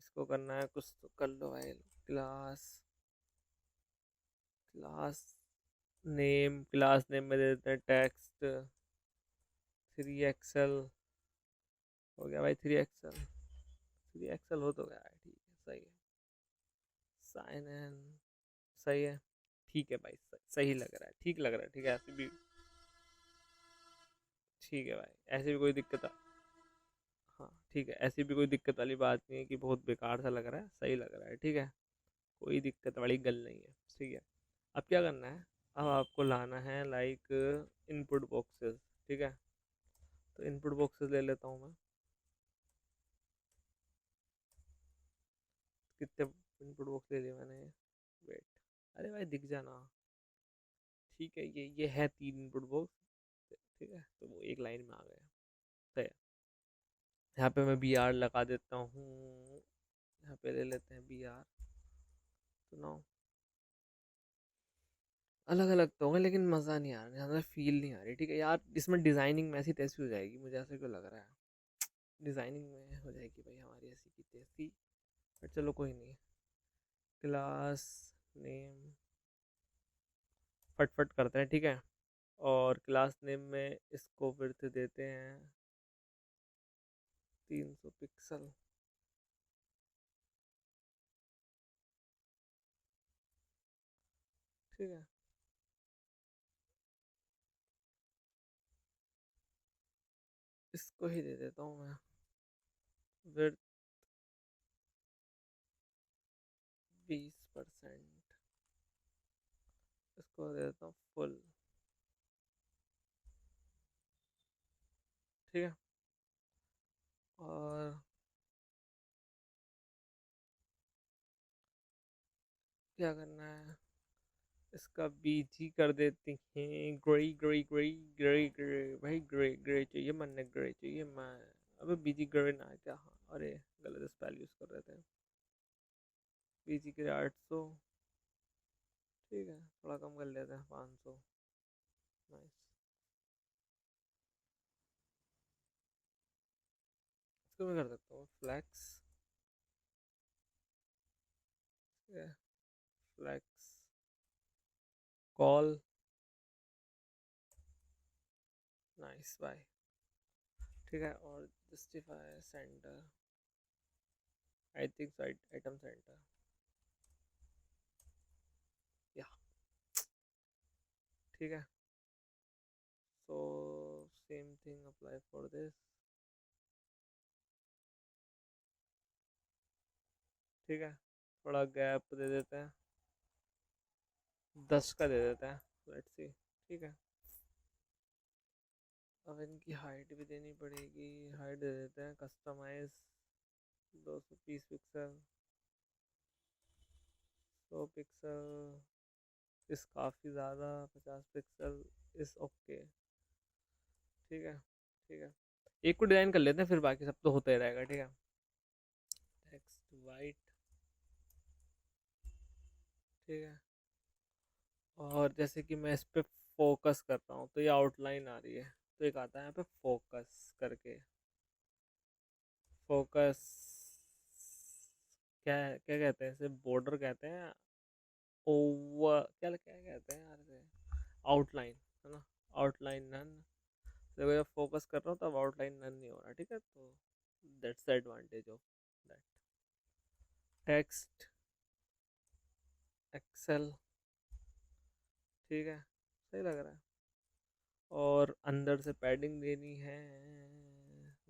इसको करना है कुछ तो कर लो भाई, class, class name, class name में दे देते हैं टेक्स्ट, 3 एक्सएल हो गया भाई, 3 एक्सएल हो तो गया है, ठीक है, सही है। साइन इन, सही है, ठीक है भाई, सही लग रहा है, ठीक लग रहा है, ठीक है, ऐसे भी ठीक है भाई, ऐसे भी कोई दिक्कत हाँ ठीक है, ऐसी भी कोई दिक्कत वाली बात नहीं है कि बहुत बेकार सा लग रहा है, सही लग रहा है, ठीक है, कोई दिक्कत वाली गल नहीं है, ठीक है। अब क्या करना है, अब आपको लाना है लाइक इनपुट बॉक्सेस, ठीक है। तो इनपुट बॉक्सेस ले लेता हूँ मैं, कितने इनपुट बॉक्स ले लिए मैंने, वेट, अरे भाई दिख जाना, ठीक है, ये है 3 इनपुट बॉक्स, ठीक है, तो वो एक लाइन में आ गया, तो यहाँ पे मैं बी आर लगा देता हूँ, यहाँ पे ले लेते हैं बी आर, तो ना अलग अलग तो होंगे लेकिन मज़ा नहीं आ रहा, ज़्यादा फील नहीं आ रही, ठीक है यार, इसमें डिज़ाइनिंग में ऐसी तैसी हो जाएगी, मुझे ऐसा क्यों लग रहा है, डिज़ाइनिंग में हो जाएगी भाई हमारी ऐसी की तैसी, पर चलो कोई नहीं। क्लास नेम फटफट करते हैं, ठीक है, और क्लास नेम में इसको फिर से देते हैं 300 पिक्सल, ठीक है। इसको ही दे देता हूँ मैं फिर 20%, इसको दे देता हूँ फुल, ठीक है। और क्या करना है, इसका बीजी कर देते हैं grey grey grey grey grey, भाई ग्रे ग्रे चाहिए मन ने, ग्रे चाहिए मैं, अबे बीजी ग्रे ना है क्या, हाँ अरे गलत स्पेल यूज़ कर रहे थे, बीजी के 800, ठीक है, थोड़ा कम कर लेते हैं 500, नाइस। इसको मैं कर सकता हूँ flex, flex col, nice by, ठीक है, और justify center, I think item center, या, ठीक है, so same thing apply for this, ठीक है, थोड़ा गैप दे देते हैं, 10 का दे देते हैं, लेट्स सी, ठीक है। अब इनकी हाइट भी देनी पड़ेगी, हाइट दे देते हैं कस्टमाइज 230 पिक्सल, 100 पिक्सल, इस काफ़ी ज़्यादा, 50 पिक्सल, इस ओके, ठीक है, ठीक है, एक को डिज़ाइन कर लेते हैं फिर बाकी सब तो होता ही रहेगा, ठीक है। टेक्स्ट वाइट, ठीक है, और जैसे कि मैं इस पे फोकस करता हूँ तो ये आउटलाइन आ रही है, तो एक आता है यहाँ पे फोकस करके, फोकस, क्या क्या कहते हैं इसे, बॉर्डर कहते हैं, ओवर क्या क्या कहते हैं यार इसे, आउटलाइन, है ना, आउटलाइन नन, देखो जब फोकस कर रहा हूँ तब आउटलाइन नन नहीं हो रहा, ठीक है, तो that's the advantage of that. Text excel, ठीक है, सही लग रहा है, और अंदर से पैडिंग देनी है,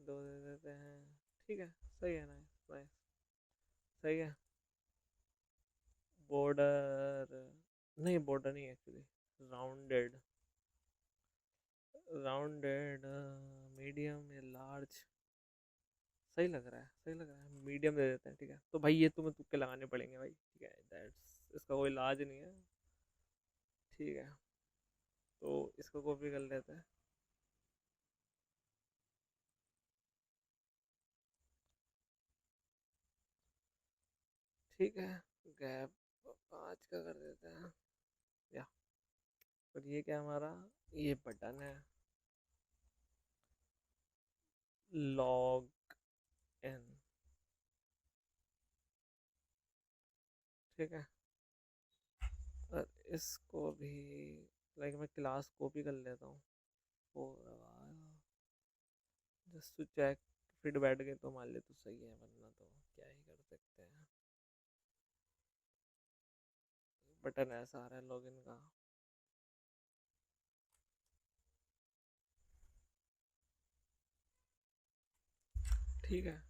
2 दे देते हैं, ठीक है, सही है, नाइस नाइस, सही है। बॉर्डर नहीं, बॉर्डर नहीं एक्चुअली, राउंडेड, राउंडेड, मीडियम या लार्ज, सही लग रहा है, सही लग रहा है, मीडियम दे देते हैं, ठीक है, तो भाई ये तुम्हें तुक्के लगाने पड़ेंगे भाई, ठीक है, दैट्स, इसका कोई इलाज नहीं है, ठीक है, तो इसको कॉपी कर लेते हैं, ठीक है, गैप 5 का कर देते हैं, या, और ये क्या हमारा, ये बटन है, लॉग इन, ठीक है, और इसको भी लाइक मैं क्लास कॉपी कर लेता हूँ, जस्ट टू चेक, फिट बैठ गए तो मान ले तो सही है, वरना तो क्या ही कर सकते हैं। बटन ऐसा आ रहा है लॉगिन का। ठीक है।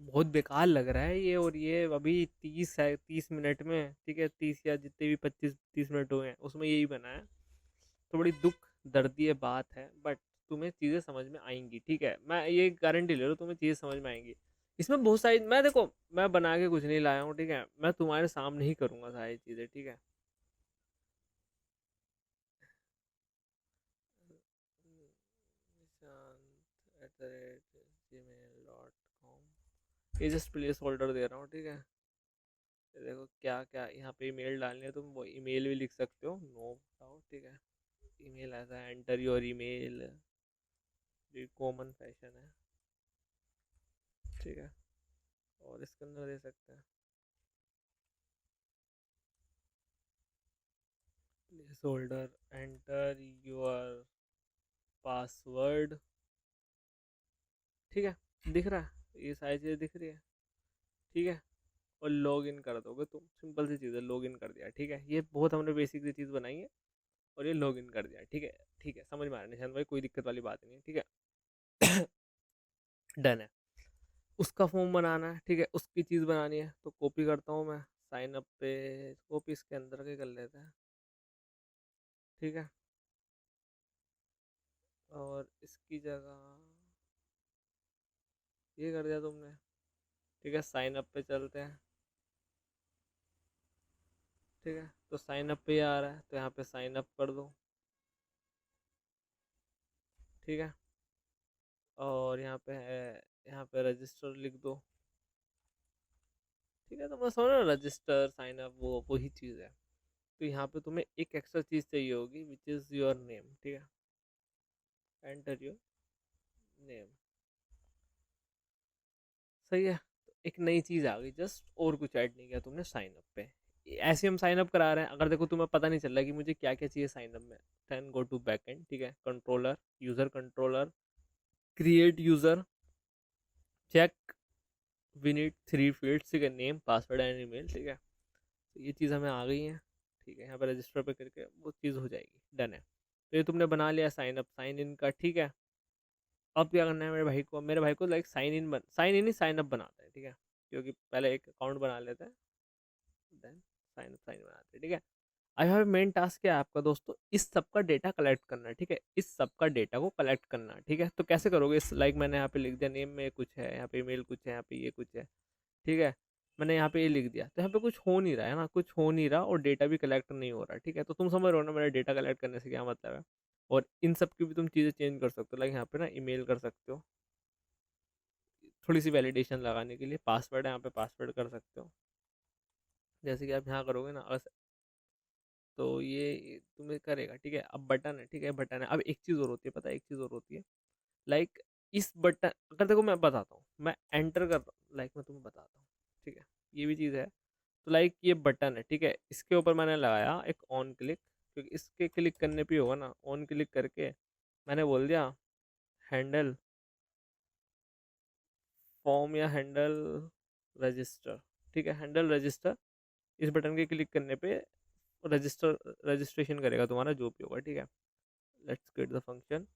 बहुत बेकार लग रहा है ये, और ये अभी 30 मिनट में, ठीक है, 30 या जितने भी 25-30 मिनट हुए हैं उसमें यही बना है। तो बड़ी दुख दर्दी बात है, बट तुम्हें चीज़ें समझ में आएंगी, ठीक है, मैं ये गारंटी ले रहा हूँ, तुम्हें चीज़ें समझ में आएंगी। इसमें बहुत सारी, मैं देखो, मैं बना के कुछ नहीं लाया हूँ, ठीक है, मैं तुम्हारे सामने ही करूँगा सारी चीज़ें, ठीक है। निशांत@gmail.com, ये जस्ट प्लेस होल्डर दे रहा हूँ, ठीक है। ये देखो क्या क्या यहाँ पे ईमेल डालनी है, तुम वो ईमेल भी लिख सकते हो, नो डाउट, ठीक है। ईमेल ऐसा है, एंटर योर ईमेल, ये कॉमन फैशन है, ठीक है। और इसके अंदर दे सकते हैं place holder, enter your password, ठीक है। दिख रहा है, ये सारी चीज़ें दिख रही है, ठीक है। और लॉग इन कर दोगे तुम, सिंपल सी चीज़ है, लॉग इन कर दिया, ठीक है। ये बहुत हमने बेसिक सी चीज़ बनाई है, और ये लॉग इन कर दिया, ठीक है। ठीक है, समझ में आ रहा है निशांत भाई, कोई दिक्कत वाली बात नहीं है, ठीक है। डन है। उसका फॉर्म बनाना है, ठीक है, उसकी चीज़ बनानी है, तो कॉपी करता हूँ मैं, साइन अप पे कॉपी इसके अंदर के कर लेते हैं, ठीक है। और इसकी जगह ये कर दिया तुमने, ठीक है। साइन अप पे चलते हैं, ठीक है। तो साइन अप पे ही आ रहा है, तो यहाँ पे साइन अप कर दो, ठीक है। और यहाँ पे है, यहाँ पे रजिस्टर लिख दो, ठीक है। तो मैं समझ रहा हूँ, रजिस्टर साइन अप वो वही चीज़ है। तो यहाँ पे तुम्हें एक एक्स्ट्रा चीज़ चाहिए होगी, विच इज़ योर नेम, ठीक है। एंटर योर नेम, सही है। तो एक नई चीज़ आ गई जस्ट, और कुछ ऐड नहीं किया तुमने साइन अप पे। ऐसे हम साइन अप करा रहे हैं, अगर देखो तुम्हें पता नहीं चल रहा कि मुझे क्या क्या चाहिए साइन अप में, then go to back end, ठीक है। Controller, user controller, create user, check, we need 3 fields, ठीक है, नेम, पासवर्ड एंड ईमेल, ठीक है। तो ये चीज़ हमें आ गई है, ठीक है। यहाँ पे रजिस्टर पे करके वो चीज़ हो जाएगी, डन है। तो ये तुमने बना लिया साइन अप, साइन इन का, ठीक है। अब क्या करना है, मेरे भाई को लाइक साइन इन ही साइन अप बनाता है, ठीक है। क्योंकि पहले एक अकाउंट बना लेते हैं, देन साइन बनाते हैं, ठीक है। आई हैव मेन टास्क क्या है आपका दोस्तों, इस सब का डेटा कलेक्ट करना है, ठीक है। इस सब का डेटा को कलेक्ट करना है, ठीक है। तो कैसे करोगे, इस लाइक मैंने यहाँ पे लिख दिया, नेम में कुछ है, यहाँ पे ईमेल कुछ है, यहाँ पे ये कुछ है, ठीक है। मैंने यहाँ पे ये लिख दिया, तो यहाँ पे कुछ हो नहीं रहा है ना, कुछ हो नहीं रहा, और डेटा भी कलेक्ट नहीं हो रहा, ठीक है। तो तुम समझ रहे हो ना मेरा डेटा कलेक्ट करने से क्या मतलब है। और इन सब की भी तुम चीज़ें चेंज कर सकते हो, लाइक यहाँ पे ना ईमेल कर सकते हो, थोड़ी सी वैलिडेशन लगाने के लिए। पासवर्ड है, यहाँ पे पासवर्ड कर सकते हो, जैसे कि आप यहाँ करोगे ना, तो ये तुम्हें करेगा, ठीक है। अब बटन है, ठीक है, बटन है। अब एक चीज़ और होती है, पता है, एक चीज़ और होती है, लाइक इस बटन, अगर देखो मैं बताता हूँ, मैं एंटर कर रहा हूँ, लाइक मैं तुम्हें बताता हूँ, ठीक है, ये भी चीज़ है। तो लाइक ये बटन है, ठीक है, इसके ऊपर मैंने लगाया एक ऑन क्लिक, क्योंकि इसके क्लिक करने पे होगा ना, ऑन क्लिक करके मैंने बोल दिया हैंडल फॉर्म या हैंडल रजिस्टर, ठीक है, हैंडल रजिस्टर। इस बटन के क्लिक करने पे रजिस्ट्रेशन करेगा तुम्हारा जो भी होगा, ठीक है। Let's get the function,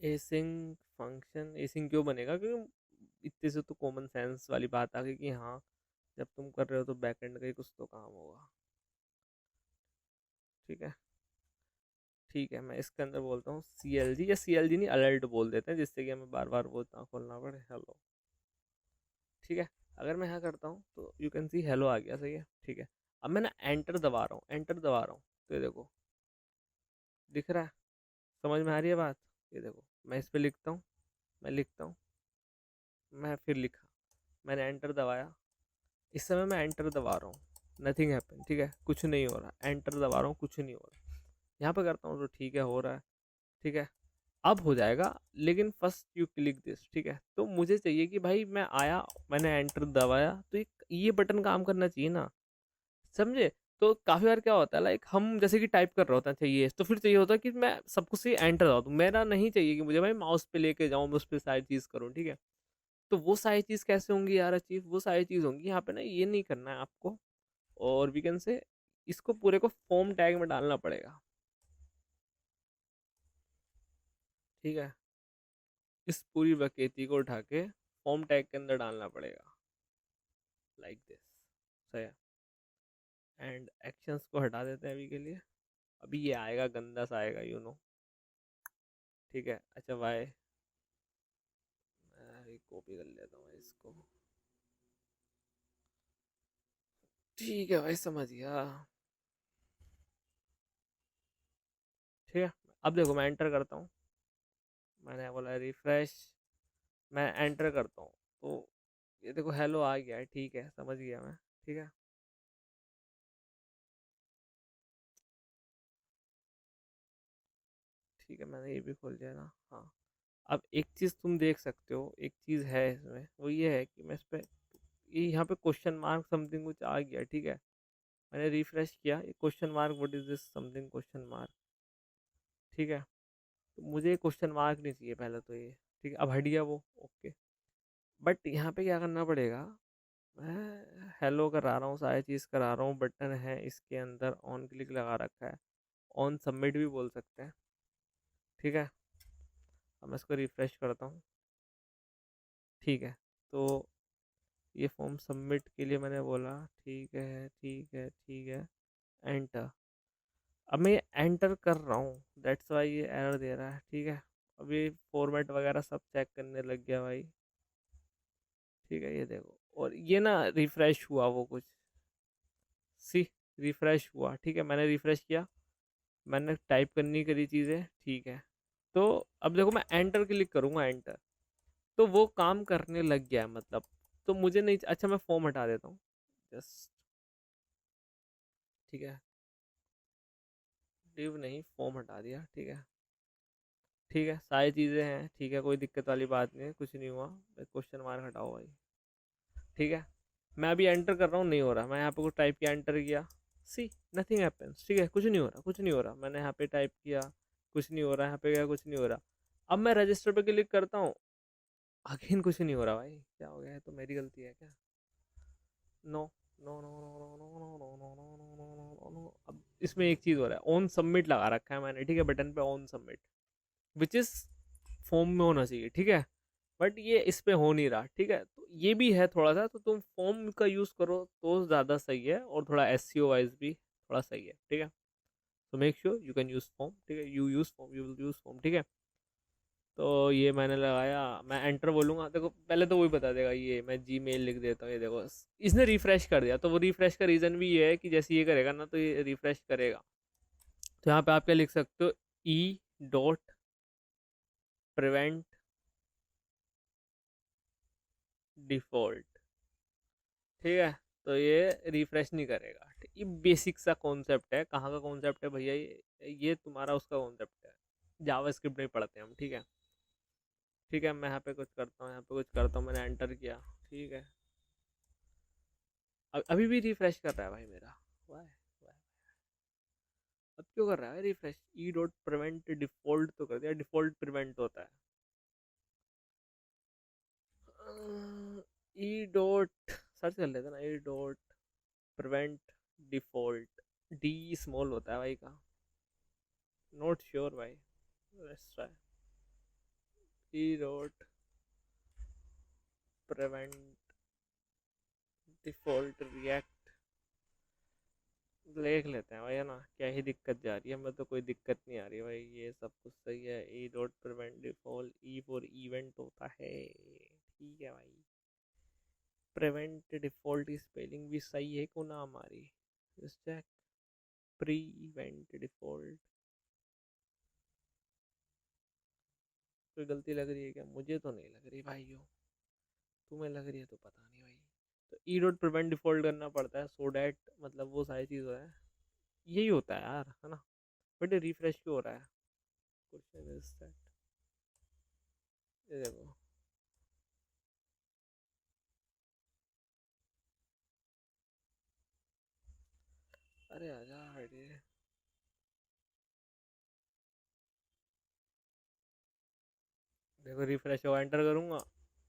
async function. Async क्यों बनेगा, क्योंकि इतने से तो कॉमन सेंस वाली बात आ गई कि हाँ, जब तुम कर रहे हो तो बैकएंड का ही कुछ तो काम होगा, ठीक है। ठीक है, मैं इसके अंदर बोलता हूँ CLG, या CLG नहीं, अलर्ट बोल देते हैं, जिससे कि हमें बार बार वो ना खोलना पड़े, हेलो, ठीक है। अगर मैं यहाँ करता हूँ तो यू कैन सी हेलो आ गया, सही है, ठीक है। अब मैं ना एंटर दबा रहा हूँ, एंटर दबा रहा हूँ, तो ये देखो दिख रहा है, समझ में आ रही है बात। ये देखो मैं इस पर लिखता हूँ, मैं लिखता हूँ, मैं फिर लिखा, मैंने एंटर दबाया, इस समय मैं एंटर दबा रहा हूँ, नथिंग हैपन, ठीक है, कुछ नहीं हो रहा, एंटर दबा रहा हूँ, कुछ नहीं हो रहा। यहाँ पे करता हूँ तो ठीक है, हो रहा है, ठीक है। अब हो जाएगा, लेकिन फर्स्ट यू क्लिक दिस, ठीक है। तो मुझे चाहिए कि भाई मैं आया, मैंने एंटर दबाया, तो ये बटन काम करना चाहिए ना, समझे। तो काफ़ी बार क्या होता है, लाइक हम जैसे कि टाइप कर रहे होते हैं चाहिए, तो फिर चाहिए होता है कि मैं सब कुछ से एंटर दबा दूँ। मेरा नहीं चाहिए कि मुझे भाई माउस पे लेके जाऊँ, मैं उस पे सारी चीज़ करूँ, ठीक है? तो वो सारी चीज़ कैसे होंगी यार अचीव? वो सारी चीज़ होंगी यहाँ पे ना, ये नहीं करना है आपको, और वी कैन से इसको पूरे को फॉर्म टैग में डालना पड़ेगा, ठीक है? इस पूरी बकेती को उठा के फॉर्म टैग के अंदर डालना पड़ेगा, लाइक दिस। सही है। एंड एक्शंस को हटा देते हैं अभी के लिए। अभी ये आएगा, गंदा सा आएगा, ठीक है? अच्छा वाई, मैं कॉपी कर लेता हूँ इसको। ठीक है भाई, समझ गया। ठीक है, अब देखो मैं एंटर करता हूँ। मैंने बोला रिफ्रेश, मैं एंटर करता हूँ, तो ये देखो हेलो आ गया है, ठीक है, समझ गया मैं। ठीक है, ठीक है, मैंने ये भी खोल लिया ना। हाँ, अब एक चीज़ तुम देख सकते हो, एक चीज़ है इसमें, वो ये है कि मैं इस पे, ये यहाँ पे क्वेश्चन मार्क समथिंग कुछ आ गया, ठीक है? मैंने रिफ्रेश किया, ये question mark, what is this something question mark, ठीक है? तो मुझे क्वेश्चन मार्क नहीं चाहिए पहले तो ये, ठीक है? अब हट गया वो, ओके। बट यहाँ पे क्या करना पड़ेगा, मैं हेलो करा रहा हूँ, सारी चीज़ करा रहा हूँ, बटन है इसके अंदर, ऑन क्लिक लगा रखा है, ऑन सबमिट भी बोल सकते हैं, ठीक है? अब मैं इसको रिफ्रेश करता हूँ, ठीक है? तो ये फॉर्म सबमिट के लिए मैंने बोला, ठीक है, ठीक है, ठीक है, एंटर। अब मैं ये एंटर कर रहा हूँ, दैट्स वाई ये एरर दे रहा है, ठीक है? अभी फॉर्मेट वगैरह सब चेक करने लग गया भाई, ठीक है? ये देखो, और ये ना रिफ्रेश हुआ वो कुछ, सी, रिफ्रेश हुआ, ठीक है? मैंने रिफ्रेश किया, मैंने टाइप करनी करी चीज़ें, ठीक है? तो अब देखो मैं एंटर क्लिक करूँगा, एंटर, तो वो काम करने लग गया है, मतलब। तो मुझे नहीं, अच्छा मैं फॉर्म हटा देता हूँ, जस्ट, ठीक है? डिव नहीं, फॉर्म हटा दिया, ठीक है? ठीक है, सारी चीज़ें हैं, ठीक है, कोई दिक्कत वाली बात नहीं है, कुछ नहीं हुआ। क्वेश्चन मार्क हटाओ भाई, ठीक है? मैं अभी एंटर कर रहा हूँ, नहीं हो रहा। मैं यहाँ पे कुछ टाइप किया, एंटर किया, सी, नथिंग हैपेंस, ठीक है? कुछ नहीं हो रहा, कुछ नहीं हो रहा। मैंने यहाँ पे टाइप किया, कुछ नहीं हो रहा। यहाँ पे गया, कुछ नहीं हो रहा। अब मैं रजिस्टर पे क्लिक करता हूँ, अगेन कुछ नहीं हो रहा भाई, क्या हो गया है? तो मेरी गलती है क्या? No, no, no, no, no, no, no, no, no, no, no, no, no, no, no. अब इसमें एक चीज़ हो रहा है, ऑन सबमिट लगा रखा है मैंने, ठीक है? बटन पे on submit, which is form में होना चाहिए, ठीक है? बट ये इस पे हो नहीं रहा, ठीक है? तो ये भी है थोड़ा सा, तो तुम फॉर्म का यूज़ करो तो ज़्यादा सही है, और थोड़ा एसईओ वाइज भी थोड़ा सही है, ठीक है? तो make sure you can use form, ठीक है? You use form, you will use form, ठीक है? तो ये मैंने लगाया, मैं एंटर बोलूँगा, देखो पहले तो वही बता देगा। ये मैं जी मेल लिख देता हूँ, ये देखो इसने रिफ्रेश कर दिया। तो वो रिफ्रेश का रीज़न भी ये है कि जैसे ये करेगा ना, तो ये रिफ्रेश करेगा। तो यहाँ पे आप क्या लिख सकते हो, ई डॉट प्रिवेंट डिफ़ॉल्ट, ठीक है? तो ये रिफ्रेश नहीं करेगा। ये बेसिक सा कॉन्सेप्ट है। कहाँ का कॉन्सेप्ट है भैया? ये तुम्हारा उसका कॉन्सेप्ट है। जावास्क्रिप्ट नहीं पढ़ते हम, ठीक है? ठीक है, मैं यहाँ पे कुछ करता हूँ, यहाँ पे कुछ करता हूँ, मैंने एंटर किया, ठीक है? अभी भी रिफ्रेश कर रहा है भाई मेरा, वाह, वाह। अब क्यों कर रहा है refresh? E dot prevent default तो कर दिया, डिफॉल्ट प्रिवेंट होता है। ई डॉट सर्च कर लेते ना, E dot prevent default, D small होता है भाई का, नॉट श्योर भाई, let's try. E dot prevent default react, देख लेते हैं भाई, है ना? क्या ही दिक्कत जा रही है? हमें तो कोई दिक्कत नहीं आ रही भाई, ये सब कुछ सही है। E dot prevent default, E for event होता है, ठीक है भाई? प्रिवेंट डिफॉल्ट की स्पेलिंग भी सही है को ना हमारी, चेक। प्रीवेंट डिफॉल्ट, कोई गलती लग रही है क्या? मुझे तो नहीं लग रही भाइयों, तुम्हें लग रही है तो पता नहीं भाई। तो ई डॉट प्रिवेंट डिफॉल्ट करना पड़ता है, सो डैट मतलब वो सारी चीज़ है, यही होता है यार, है ना? बट रिफ्रेश क्यों हो रहा है? क्वेश्चन इज दैट, ये देखो, अरे आजा हटे। देखो रिफ्रेश हो, एंटर करूंगा,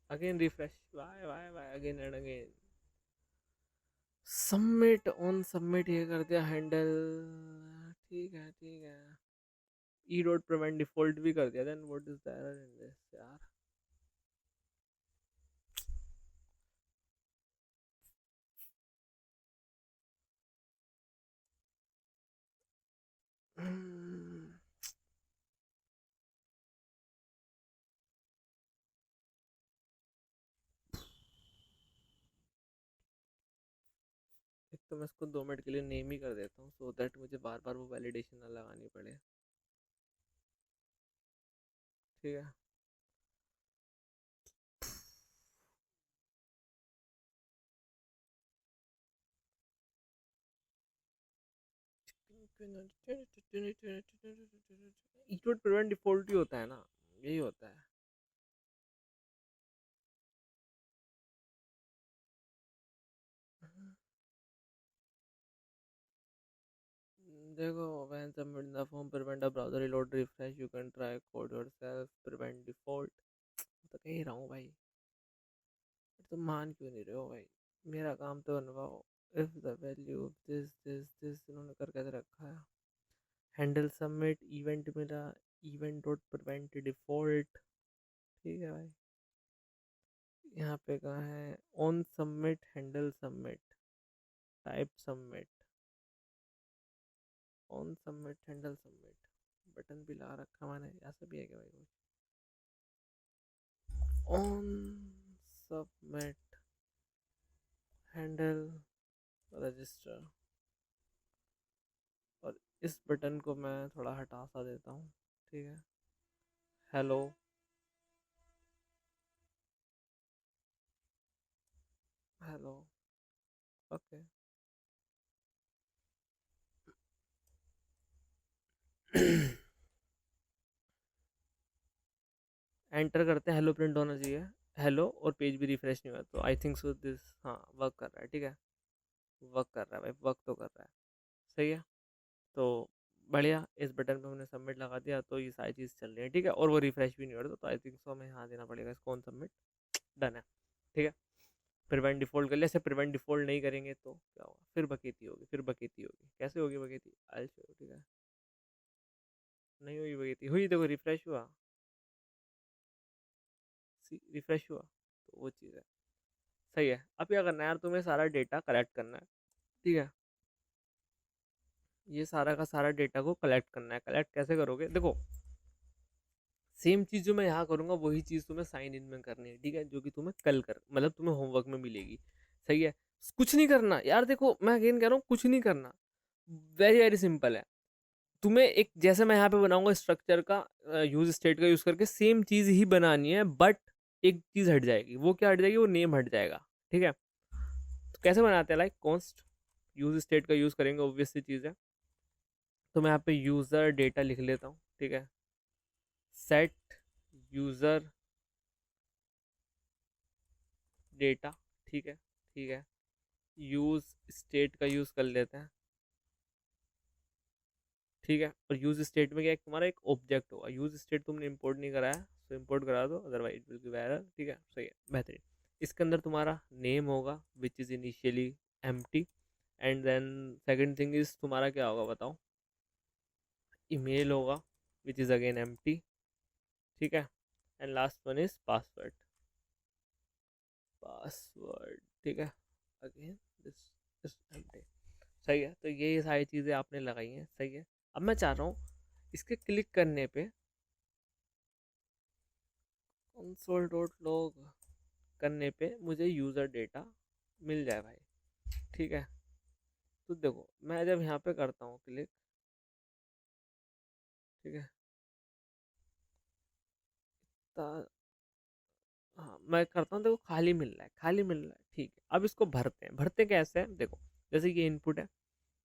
again refresh, Y Y Y, again and again. Submit on submit ये कर दिया हैंडल। ठीक है ठीक है। ई डॉट प्रिवेंट डिफॉल्ट भी कर दिया। Then what is the error in this यार। एक तो मैं इसको 2 मिनट के लिए नेम ही कर देता हूँ, सो दैट मुझे बार बार वो वैलिडेशन ना लगानी पड़े। ठीक है। ई डॉट प्रिवेंट डिफॉल्ट ही होता है ना, यही होता है। देखो, when submitting the form, prevent a browser reload, refresh, you can try code yourself, prevent default। तो कह ही रहा हूँ भाई, तुम मान क्यों नहीं रहे हो भाई? मेरा काम तो बनवाओ। if the value of this इन्होंने कर कैसे रखा है? हैंडल सबमिट इवेंट मेरा, इवेंट डॉट प्रिवेंट डिफॉल्ट। ठीक है भाई। यहाँ पे कहाँ है? On submit handle submit, type submit, on submit handle submit. Button भी लगा रखा मैंने, ऐसा भी है क्या भाई? On submit handle register. और इस बटन को मैं थोड़ा हटा सा देता हूँ। ठीक है। हेलो। हेलो। ओके। एंटर करते हैं, हेलो प्रिंट होना चाहिए। हेलो, और पेज भी रिफ्रेश नहीं हुआ, तो आई थिंक सो दिस, हाँ वर्क कर रहा है। ठीक है, वर्क कर रहा है भाई, वर्क तो कर रहा है। सही है। तो बढ़िया, इस बटन पे हमने सबमिट लगा दिया, तो ये सारी चीज़ चल रही है। ठीक है, और वो रिफ्रेश भी नहीं हो रहा, तो आई थिंक सो हमें यहाँ देना पड़ेगा इसको ऑन सबमिट। डन है। ठीक है। प्रिवेंट डिफॉल्ट कर लिया। ऐसे प्रिवेंट डिफॉल्ट नहीं करेंगे तो क्या होगा? फिर बकेती होगी, फिर बकेती होगी। कैसे होगी बकेती? I show. ठीक है। नहीं हुई बकेती, हुई, देखो रिफ्रेश हुआ, रिफ्रेश हुआ, तो वो चीज़ है। सही है। अब क्या करना है यार, तुम्हें सारा डेटा कलेक्ट करना है। ठीक है, ये सारा का सारा डेटा को कलेक्ट करना है। कलेक्ट कैसे करोगे? देखो, सेम चीज़ जो मैं यहाँ करूँगा वही चीज़ तुम्हें साइन इन में करनी है। ठीक है, जो कि तुम्हें कल कर, मतलब तुम्हें होमवर्क में मिलेगी। सही है। कुछ नहीं करना यार, देखो मैं अगेन कह रहा हूँ, कुछ नहीं करना। वेरी वेरी सिंपल है। तुम्हें एक, जैसे मैं यहाँ पे बनाऊंगा स्ट्रक्चर का, यूज स्टेट का यूज करके सेम चीज ही बनानी है, बट एक चीज हट जाएगी। वो क्या हट जाएगी? वो नेम हट जाएगा। ठीक है, तो कैसे बनाते हैं? लाइक कॉन्स्ट यूज स्टेट का यूज करेंगे, ऑब्वियस सी चीज है। तो मैं यहाँ पे यूजर डेटा लिख लेता हूँ। ठीक है, सेट यूजर डेटा। ठीक है, ठीक है। यूज स्टेट का यूज कर लेते हैं। ठीक है, और यूज स्टेट में क्या है? तुम्हारा एक ऑब्जेक्ट होगा। यूज स्टेट तुमने इंपोर्ट नहीं कराया, तो इंपोर्ट करा दो, otherwise it will give error. ठीक है, सही है, बेहतरीन। इसके अंदर तुम्हारा नेम होगा which is initially empty, and then second thing is तुम्हारा क्या होगा बताओ? ईमेल होगा विच इज़ अगेन एम्प्टी। ठीक है, and last one is password. Password, ठीक है, अगेन दिस इज एम्प्टी। सही है, तो ये सारी चीज़ें आपने लगाई हैं। सही है। अब मैं चाह रहा हूँ इसके क्लिक करने पे कंसोल डॉट लॉग करने पे मुझे यूज़र डेटा मिल जाए भाई। ठीक है, तो देखो मैं जब यहाँ पे करता हूँ क्लिक, ठीक है, ता- हाँ मैं करता हूँ, देखो खाली मिल रहा है, खाली मिल रहा है। ठीक है, अब इसको भरते हैं। भरते कैसे हैं? देखो, जैसे ये इनपुट है,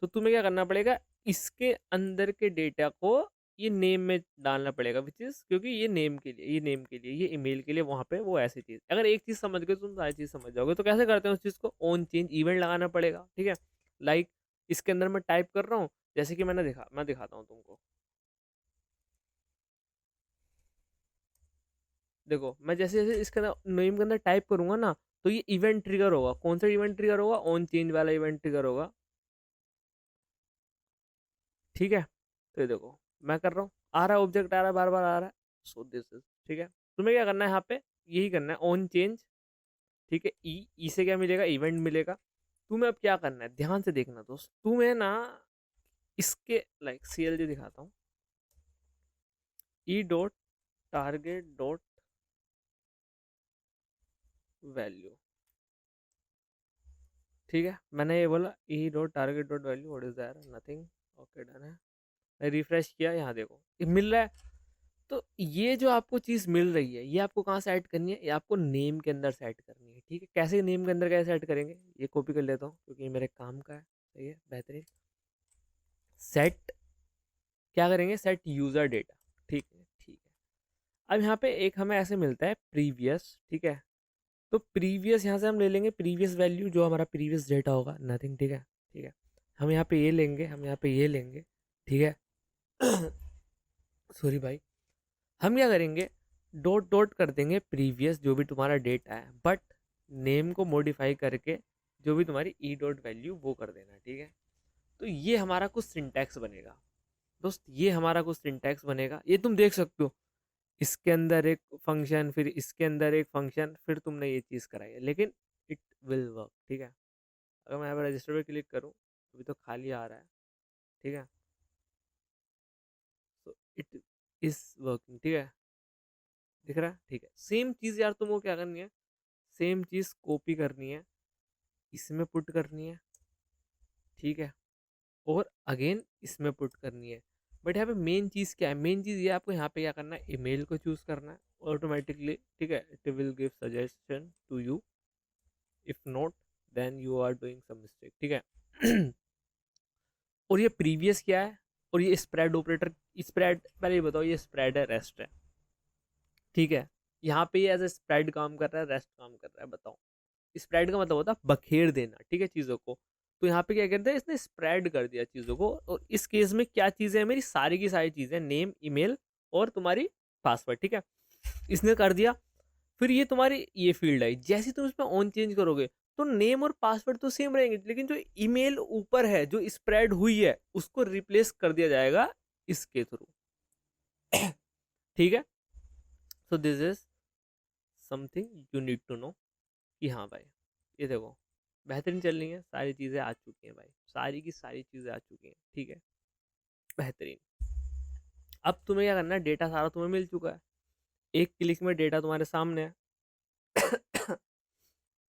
तो तुम्हें क्या करना पड़ेगा? इसके अंदर के डेटा को ये नेम में डालना पड़ेगा, विच इज, क्योंकि ये नेम के लिए, ये नेम के लिए, ये ईमेल के लिए, वहाँ पे वो ऐसी चीज़। अगर एक चीज़ समझ गए तो तुम सारी चीज़ समझ जाओगे। तो कैसे करते हैं उस चीज़ को? ऑन चेंज इवेंट लगाना पड़ेगा। ठीक है, लाइक इसके अंदर मैं टाइप कर रहा हूँ, जैसे कि मैं दिखाता हूँ तुमको। देखो मैं जैसे जैसे इसके अंदर नेम के अंदर टाइप करूंगा ना, तो ये इवेंट ट्रिगर होगा। कौन सा इवेंट ट्रिगर होगा? ऑन चेंज वाला इवेंट ट्रिगर होगा। ठीक है, तो ये देखो मैं कर रहा हूँ, आ रहा है ऑब्जेक्ट, आ रहा है, बार बार आ रहा है। सो दिस इज ठीक है। तुम्हें क्या करना है यहाँ पे, यही करना है, ऑन चेंज। ठीक है, ई से क्या मिलेगा? इवेंट मिलेगा। तुम्हें अब क्या करना है, ध्यान से देखना दोस्त। तुम्हें ना इसके लाइक CLG दिखाता हूँ, E dot target dot value. ठीक है, मैंने ये बोला E dot target dot value, what is that? Nothing. Okay done है। मैं रिफ्रेश किया, यहाँ देखो ये मिल रहा है। तो ये जो आपको चीज़ मिल रही है, ये आपको कहाँ सेट करनी है? ये आपको नेम के अंदर सेट करनी है। ठीक है, कैसे नेम के अंदर कैसे सेट करेंगे, ये कॉपी कर लेता हूँ क्योंकि ये मेरे काम का है। सही है, बेहतरीन। सेट क्या करेंगे? Set user data. ठीक है, ठीक है। अब यहाँ पे एक हमें ऐसे मिलता है प्रीवियस। ठीक है, तो प्रीवियस यहाँ से हम ले लेंगे प्रीवियस वैल्यू, जो हमारा प्रीवियस डेटा होगा, नथिंग। ठीक है, ठीक है। हम यहाँ पे ये लेंगे, हम यहाँ पे ये लेंगे। ठीक है। सॉरी भाई। हम क्या करेंगे, डॉट डॉट कर देंगे प्रीवियस जो भी तुम्हारा डेटा है, बट नेम को मॉडिफाई करके जो भी तुम्हारी ई डॉट वैल्यू वो कर देना। ठीक है, तो ये हमारा कुछ सिंटैक्स बनेगा दोस्त, ये हमारा कुछ सिंटैक्स बनेगा। ये तुम देख सकते हो, इसके अंदर एक फंक्शन, फिर इसके अंदर एक फंक्शन, फिर तुमने ये चीज़ कराई है, लेकिन इट विल वर्क। ठीक है, अगर मैं यहाँ पर रजिस्टर पे क्लिक करूँ, अभी तो खाली आ रहा है। ठीक है, सो इट इज वर्किंग। ठीक है, दिख रहा है? ठीक है, सेम चीज़ यार तुमको क्या करनी है, सेम चीज़ कॉपी करनी है, इसमें पुट करनी है। ठीक है, और अगेन इसमें पुट करनी है। बट यहाँ पे मेन चीज़ क्या है? मेन चीज़ ये आपको यहाँ पे क्या करना है, ईमेल को चूज़ करना है ऑटोमेटिकली। ठीक है, it will give suggestion to you, if not then you are doing some mistake. ठीक है। और ये प्रीवियस क्या है, और ये स्प्रेड ऑपरेटर। स्प्रेड पहले ये बताओ, ये स्प्रेड है रेस्ट है? ठीक है, यहाँ पे ये एज ए स्प्रेड काम कर रहा है, रेस्ट काम कर रहा है, बताओ। स्प्रेड का मतलब होता है बखेर देना। ठीक है, चीज़ों को। तो यहाँ पे क्या कहते हैं, इसने स्प्रेड कर दिया चीज़ों को। और इस केस में क्या चीज़ें हैं मेरी, सारी की सारी चीज़ें, नेम, ईमेल और तुम्हारी पासवर्ड। ठीक है, इसने कर दिया। फिर ये तुम्हारी ये फील्ड है, जैसे तुम इसमें ऑन चेंज करोगे तो नेम और पासवर्ड तो सेम रहेंगे, लेकिन जो ईमेल ऊपर है जो स्प्रेड हुई है उसको रिप्लेस कर दिया जाएगा इसके थ्रू। ठीक है, so this is something you need to know कि हाँ भाई, ये देखो बेहतरीन चल रही है, सारी चीज़ें आ चुकी हैं भाई, सारी की सारी चीज़ें आ चुकी हैं। ठीक है, बेहतरीन। अब तुम्हें क्या करना है, डेटा सारा तुम्हें मिल चुका है, एक क्लिक में डेटा तुम्हारे सामने है।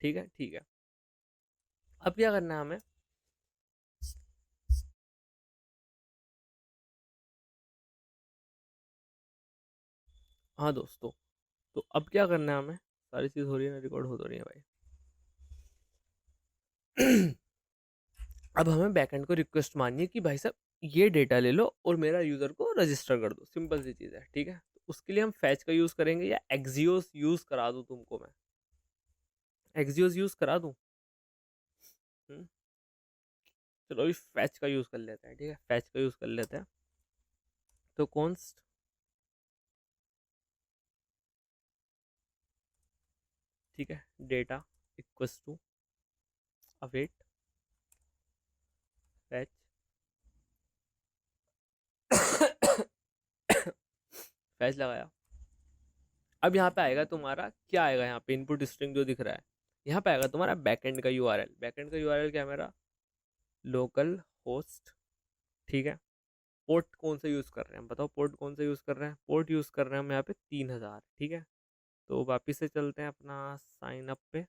ठीक है, ठीक है। अब क्या करना है हमें, हाँ दोस्तों, तो अब क्या करना है हमें, सारी चीज़ हो रही है ना, रिकॉर्ड हो तो रही है भाई। अब हमें बैकएंड को रिक्वेस्ट माननी है कि भाई साहब ये डेटा ले लो और मेरा यूज़र को रजिस्टर कर दो। सिंपल सी चीज़ है। ठीक है, तो उसके लिए हम फैच का यूज़ करेंगे, या एक्जियोस यूज़ करा दूँ तुमको मैं? एक्जियोस यूज़ करा दूँ? हम्म, चलो अभी फैच का यूज़ कर लेते हैं। ठीक है, फैच का यूज़ कर लेते हैं। तो कॉन्स्ट, ठीक है, data equals to await fetch. Fetch लगाया। अब यहाँ पे आएगा तुम्हारा क्या आएगा, यहाँ पे इनपुट स्ट्रिंग जो दिख रहा है, यहाँ पे आएगा तुम्हारा बैकएंड का यूआरएल। बैकएंड का यूआरएल क्या है मेरा? Local host. ठीक है, पोर्ट कौन सा यूज़ कर रहे हैं बताओ, पोर्ट कौन सा यूज़ कर रहे हैं? पोर्ट यूज़ कर रहे हैं हम यहाँ पे 3000। ठीक है, तो वापिस से चलते हैं अपना साइन अप पे।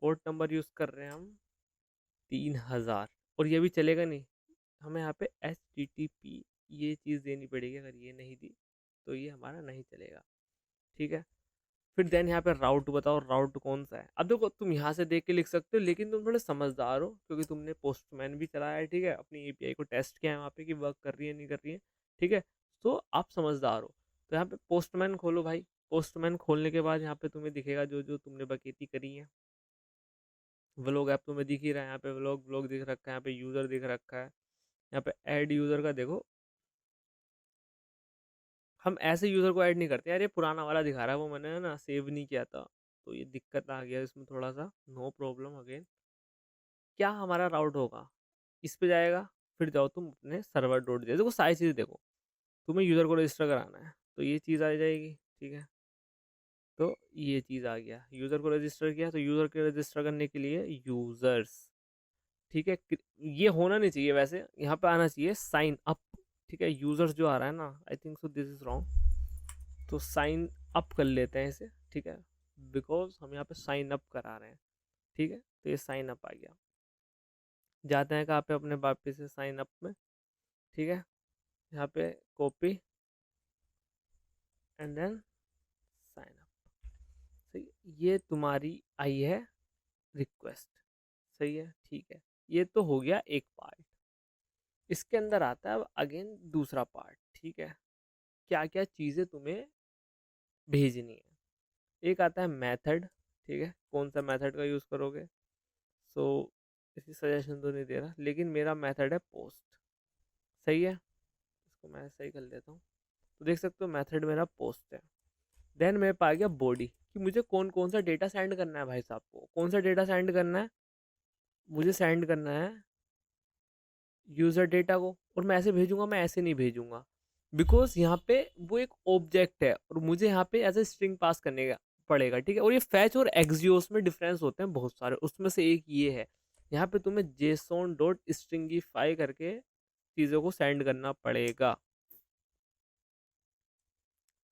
पोर्ट नंबर यूज़ कर रहे हैं हम 3000, और ये भी चलेगा नहीं, हमें यहाँ पे HTTP ये चीज़ देनी पड़ेगी। अगर ये नहीं दी तो ये हमारा नहीं चलेगा। ठीक है, फिर देन यहाँ पे राउट बताओ, राउट कौन सा है? अब देखो तुम यहाँ से देख के लिख सकते हो, लेकिन तुम थोड़े समझदार हो क्योंकि तुमने पोस्टमैन भी चलाया है। ठीक है, अपनी API को टेस्ट किया है वहाँ पे कि वर्क कर रही है नहीं कर रही है। ठीक है, तो आप समझदार हो। तो यहाँ पे पोस्टमैन खोलो भाई। पोस्टमैन खोलने के बाद यहाँ पे तुम्हें दिखेगा जो जो तुमने बकेती करी है। व्लॉग ऐप तुम्हें दिख ही रहा है, यहाँ पे व्लॉग व्लॉग दिख रखा है, यहाँ पे यूज़र दिख रखा है, यहाँ पे ऐड यूज़र का देखो। हम ऐसे यूज़र को ऐड नहीं करते यार, ये पुराना वाला दिखा रहा है, वो मैंने ना सेव नहीं किया था, तो ये दिक्कत आ गया इसमें थोड़ा सा। No problem again. क्या हमारा राउट होगा, इस पे जाएगा, फिर जाओ तुम अपने सर्वर डॉट जे, देखो सारी चीज़ें देखो, तुम्हें यूज़र को रजिस्टर कराना है तो ये चीज़ आ जाएगी, ठीक है। तो ये चीज़ आ गया, यूज़र को रजिस्टर किया, तो यूज़र के रजिस्टर करने के लिए यूज़र्स, ठीक है। ये होना नहीं चाहिए वैसे, यहाँ पे आना चाहिए साइन अप, ठीक है। यूज़र्स जो आ रहा है ना, I think so this is wrong, तो साइन अप कर लेते हैं इसे, ठीक है, बिकॉज हम यहाँ पे साइन अप करा रहे हैं, ठीक है। तो ये साइन अप आ गया, जाते हैं कहाँ पे, अपने वापस से साइन अप में, ठीक है। यहाँ पे copy and then sign up, सही है। ये तुम्हारी आई है रिक्वेस्ट, सही है, ठीक है। ये तो हो गया एक पार्ट। इसके अंदर आता है अब अगेन दूसरा पार्ट, ठीक है। क्या क्या चीज़ें तुम्हें भेजनी है। एक आता है मेथड, ठीक है, कौन सा मेथड का यूज़ करोगे। सो इसी सजेशन तो नहीं दे रहा, लेकिन मेरा मेथड है पोस्ट, सही है। इसको मैं सही कर लेता हूँ, तो देख सकते हो मेथड मेरा पोस्ट है। देन मेरे पास आ गया बॉडी, कि मुझे कौन कौन सा डेटा सेंड करना है भाई साहब को, कौन सा डेटा सेंड करना है, मुझे सेंड करना है यूज़र डेटा को। और मैं ऐसे भेजूंगा, मैं ऐसे नहीं भेजूंगा, बिकॉज यहाँ पे वो एक ऑब्जेक्ट है और मुझे यहाँ पे एज ए स्ट्रिंग पास करने का पड़ेगा, ठीक है। और ये फैच और एक्सियोस में डिफरेंस होते हैं बहुत सारे, उसमें से एक ये है, यहाँ पे तुम्हें जेसॉन डॉट स्ट्रिंगिफाई करके चीज़ों को सेंड करना पड़ेगा,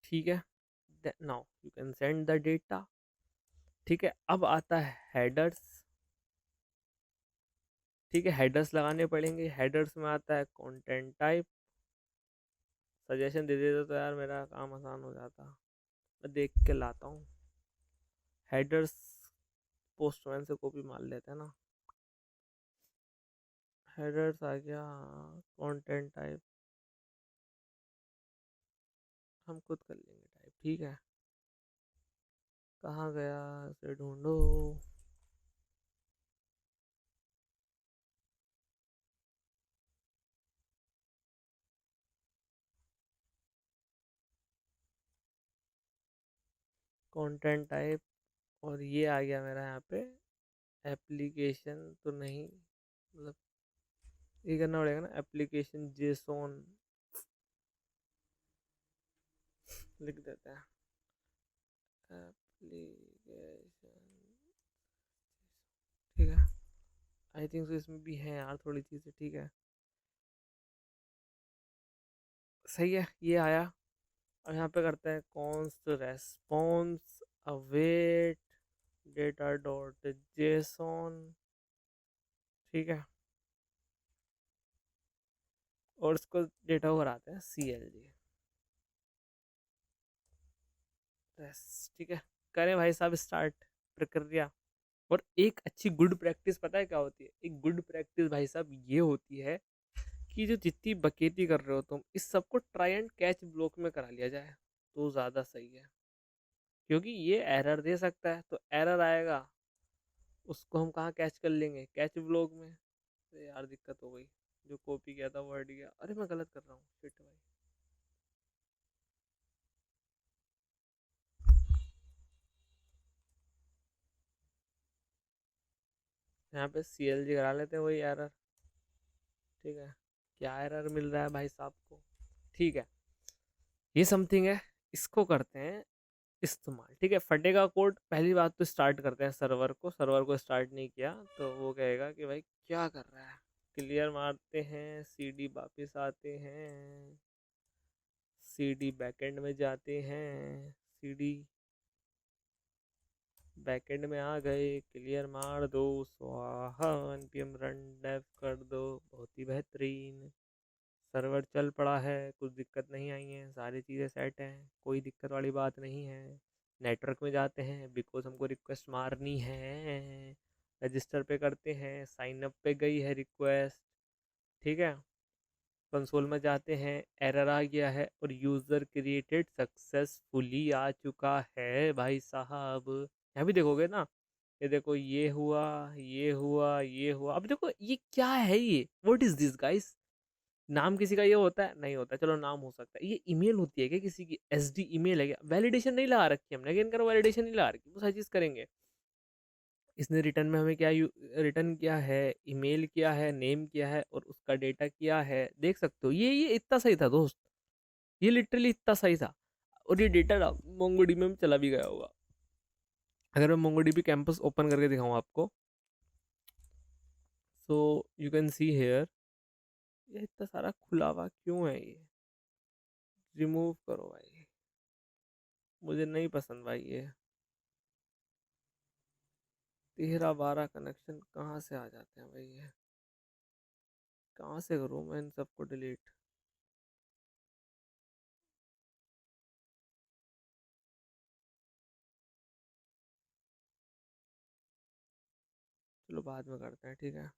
ठीक है। Now you can send the data, ठीक है। अब आता है हेडर्स, ठीक है, हेडर्स लगाने पड़ेंगे। हेडर्स में आता है कंटेंट टाइप, सजेशन दे देते तो यार मेरा काम आसान हो जाता, मैं देख के लाता हूँ। हेडर्स पोस्टमैन से कॉपी मार लेते हैं ना, हेडर्स आ गया। कंटेंट टाइप हम खुद कर लेंगे टाइप, ठीक है। कहाँ गया, इसे ढूंढो। कंटेंट टाइप, और ये आ गया मेरा यहाँ पे एप्लीकेशन, तो नहीं मतलब ये करना पड़ेगा ना, एप्लीकेशन जेसॉन लिख देते हैं, एप्लीकेशन, ठीक है। आई थिंक so इसमें भी है यार थोड़ी चीज़ें, ठीक है, सही है। ये आया, अब यहाँ पे करते हैं const response await data dot JSON, ठीक है। और इसको डेटा को कराते हैं CLG, बस ठीक है। करें भाई साहब स्टार्ट प्रक्रिया। और एक अच्छी गुड प्रैक्टिस पता है क्या होती है, एक गुड प्रैक्टिस भाई साहब ये होती है कि जो जितनी बकेती कर रहे हो तुम, इस सबको ट्राई एंड कैच ब्लॉक में करा लिया जाए तो ज़्यादा सही है, क्योंकि ये एरर दे सकता है, तो एरर आएगा, उसको हम कहाँ कैच कर लेंगे, कैच ब्लॉक में। तो यार दिक्कत हो गई, जो कॉपी किया था वो हट गया, अरे मैं गलत कर रहा हूँ, शिट भाई। यहाँ पे CLG करा लेते हैं, वही एरर, ठीक है। क्या एरर मिल रहा है भाई साहब को, ठीक है। ये समथिंग है, इसको करते हैं इस्तेमाल, ठीक है। फटेगा कोड, पहली बात तो स्टार्ट करते हैं सर्वर को, सर्वर को स्टार्ट नहीं किया तो वो कहेगा कि भाई क्या कर रहा है। क्लियर मारते हैं, CD वापस आते हैं, CD बैकएंड में जाते हैं, CD बैकएंड में आ गए, क्लियर मार दो, स्वाहा, npm रन डेव कर दो, बहुत ही बेहतरीन। सर्वर चल पड़ा है, कुछ दिक्कत नहीं आई है, सारी चीज़ें सेट हैं, कोई दिक्कत वाली बात नहीं है। नेटवर्क में जाते हैं, बिकॉज हमको रिक्वेस्ट मारनी है, रजिस्टर पे करते हैं, साइन अप पे गई है रिक्वेस्ट, ठीक है। कंसोल में जाते हैं, एरर आ गया है और यूज़र क्रिएटेड सक्सेसफुली आ चुका है भाई साहब, यहाँ भी देखोगे ना, ये देखो, ये हुआ, ये हुआ, ये हुआ। अब देखो ये क्या है, ये व्हाट इज दिस गाइस? नाम किसी का ये होता है? नहीं होता। चलो नाम हो सकता है। ये ईमेल होती है क्या किसी की? एसडी ईमेल है क्या? वैलिडेशन नहीं लगा रखी हमने, अगेन करो, वैलिडेशन नहीं लगा रखी, वो सारी चीज करेंगे। इसने रिटर्न में हमें क्या रिटर्न किया है, ईमेल किया है, नेम किया है, और उसका डेटा किया है। देख सकते हो ये इतना सही था दोस्त, ये लिटरली इतना सही था। और ये डेटा मोंगोडीबी में चला भी गया होगा। अगर मैं मोंगोडीबी कैंपस ओपन करके दिखाऊं आपको, so you can see here, ये इतना सारा खुला हुआ क्यों है? ये रिमूव करो भाई, मुझे नहीं पसंद भाई ये। 13-12 कनेक्शन कहाँ से आ जाते हैं भाई? ये कहाँ से करूँ मैं इन सबको डिलीट? चलो बाद में करते हैं, ठीक है।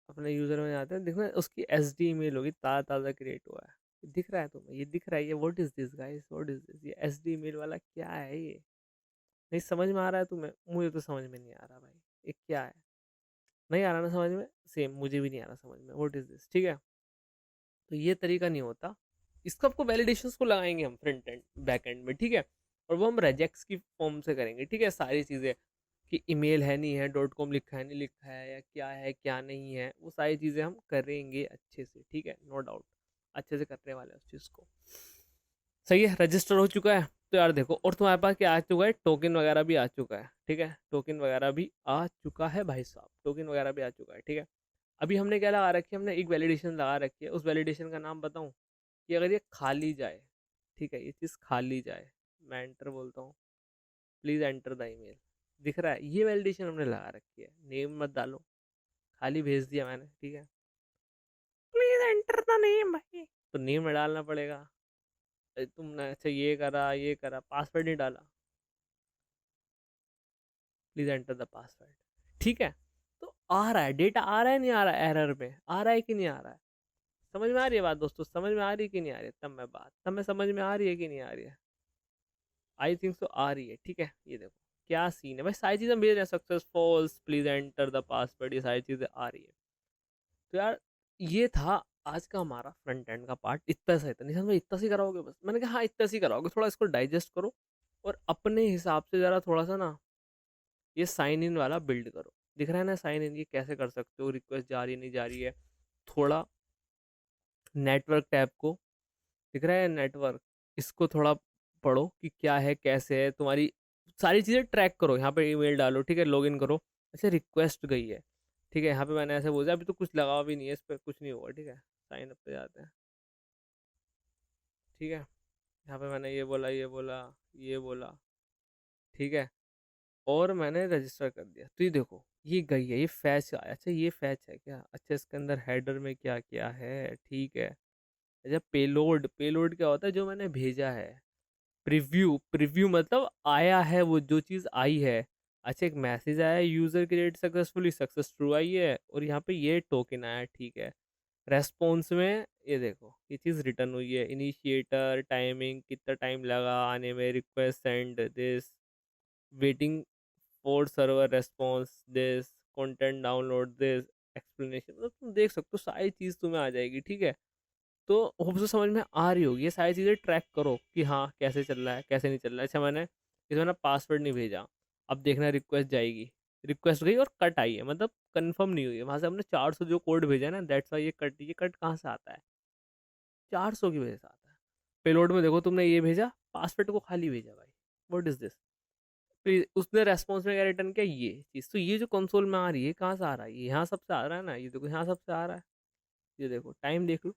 अपने यूजर में जाते हैं, देखो उसकी एस डी ईमेल होगी, ताज़ा ताज़ा क्रिएट हुआ है। ये दिख रहा है तुम्हें? ये दिख रहा है? ये what is this guys, what is this? ये एस डी ईमेल वाला क्या है ये? नहीं समझ में आ रहा है तुम्हें? मुझे तो समझ में नहीं आ रहा भाई, ये क्या है? नहीं आ रहा ना समझ में? सेम मुझे भी नहीं आ रहा समझ में, व्हाट इज दिस, ठीक है। तो ये तरीका नहीं होता। इसको आपको वैलिडेशंस को लगाएंगे हम फ्रंट एंड बैक एंड में, ठीक है। और वो हम रेजेक्ट्स की फॉर्म से करेंगे, ठीक है, सारी चीज़ें। कि ईमेल है नहीं है, डॉट कॉम लिखा है नहीं लिखा है, या क्या है क्या नहीं है, वो सारी चीज़ें हम करेंगे अच्छे से, ठीक है, नो डाउट। अच्छे से करने वाले हैं उस चीज़ को। सही है, रजिस्टर हो चुका है। तो यार देखो, और तुम्हारे पास क्या आ चुका है? टोकन वगैरह भी आ चुका है, ठीक है, टोकन वगैरह भी आ चुका है भाई साहब, टोकन वगैरह भी आ चुका है, ठीक है। अभी हमने क्या लगा रखी है? हमने एक वैलिडेशन लगा रखी है। उस वैलिडेशन का नाम बताऊं? कि अगर ये खाली जाए, ठीक है, ये चीज़ खाली जाए, मैं एंटर बोलता हूँ, प्लीज़ एंटर द ईमेल। दिख रहा है? ये वैलिडेशन हमने लगा रखी है। नेम मत डालो, खाली भेज दिया मैंने, ठीक है। प्लीज़ एंटर द नेम भाई, तो नेम में डालना पड़ेगा। तुमने अच्छा ये करा, ये करा, पासवर्ड नहीं डाला, प्लीज़ एंटर द पासवर्ड, ठीक है। तो आ रहा है डेटा, आ रहा है नहीं आ रहा है? एरर में आ रहा है कि नहीं आ रहा है? समझ में आ रही है बात दोस्तों? समझ में आ रही है कि नहीं आ रही है? तब मैं समझ में आ रही है कि नहीं आ रही है? आई थिंक सो आ रही है, ठीक है। ये देखो क्या सीन है भाई, सारी चीज़ें भेज रहे हैं, success false, please enter the password, ये सारी चीज़ें आ रही है। तो यार ये था आज का हमारा फ्रंट एंड का पार्ट। इतना सा था, निशान भाई इतना सी कराओगे बस? मैंने कहा हाँ इतना सी कराओगे, थोड़ा इसको डाइजेस्ट करो और अपने हिसाब से ज़रा थोड़ा सा ना ये साइन इन वाला बिल्ड करो। दिख रहा है ना साइन इन? ये कैसे कर सकते हो? रिक्वेस्ट जा रही है नहीं जा रही है, थोड़ा नेटवर्क टैब को, दिख रहा है नेटवर्क, इसको थोड़ा पढ़ो कि क्या है कैसे है तुम्हारी, सारी चीज़ें ट्रैक करो। यहाँ पे ईमेल डालो, ठीक है, लॉगिन करो। अच्छा रिक्वेस्ट गई है, ठीक है, यहाँ पे मैंने ऐसे बोला, अभी तो कुछ लगा भी नहीं है, इस पर कुछ नहीं होगा, ठीक है। साइन अप पे जाते हैं, ठीक है। यहाँ पे मैंने ये बोला, ये बोला, ये बोला, ठीक है, और मैंने रजिस्टर कर दिया। तो ये देखो ये गई है, ये फैच आया। अच्छा ये फैच है क्या? अच्छा इसके अंदर हेडर में क्या क्या है, ठीक है। अच्छा पेलोड, पेलोड क्या होता है? जो मैंने भेजा है। प्रीव्यू, प्रीव्यू मतलब आया है, वो जो चीज़ आई है। अच्छा एक मैसेज आया है, user create successfully, success true I है, और यहाँ पे ये टोकन आया है, ठीक है। रेस्पॉन्स में ये देखो ये चीज़ रिटर्न हुई है, इनिशिएटर, टाइमिंग, कितना टाइम लगा आने में, request send this, waiting for server response this, content download this, explanation, मतलब तुम देख सकते हो सारी चीज़ तुम्हें आ जाएगी, ठीक है। तो होप से समझ में आ रही होगी। ये सारी चीज़ें ट्रैक करो कि हाँ कैसे चल रहा है कैसे नहीं चल रहा है। अच्छा मैंने इसमें ना पासवर्ड नहीं भेजा, अब देखना रिक्वेस्ट जाएगी, रिक्वेस्ट गई और कट आई है, मतलब कंफर्म नहीं हुई है। वहाँ से हमने 400 जो कोड भेजा है ना, दैट्स वाई ये कट कहाँ से आता है? 400 की वजह से आता है। पेलोड में देखो तुमने ये भेजा, पासवर्ड को खाली भेजा भाई, व्हाट इज दिस? फिर उसने रेस्पॉन्स में क्या रिटर्न किया? ये चीज़। तो ये जो कंसोल में आ रही है कहाँ से आ रहा है? ये यहाँ सबसे आ रहा है ना, ये देखो यहाँ सबसे आ रहा है, ये देखो टाइम देख लो।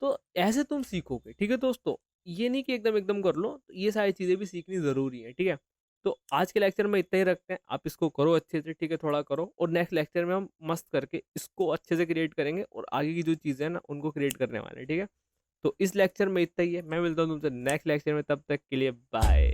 तो ऐसे तुम सीखोगे, ठीक है दोस्तों। ये नहीं कि एकदम एकदम कर लो, तो ये सारी चीज़ें भी सीखनी ज़रूरी है, ठीक है। तो आज के लेक्चर में इतना ही रखते हैं, आप इसको करो अच्छे से, ठीक है, थोड़ा करो, और नेक्स्ट लेक्चर में हम मस्त करके इसको अच्छे से क्रिएट करेंगे, और आगे की जो चीज़ें हैं ना उनको क्रिएट करने वाले हैं, ठीक है। तो इस लेक्चर में इतना ही है, मैं मिलता हूँ तुमसे नेक्स्ट लेक्चर में, तब तक के लिए बाय।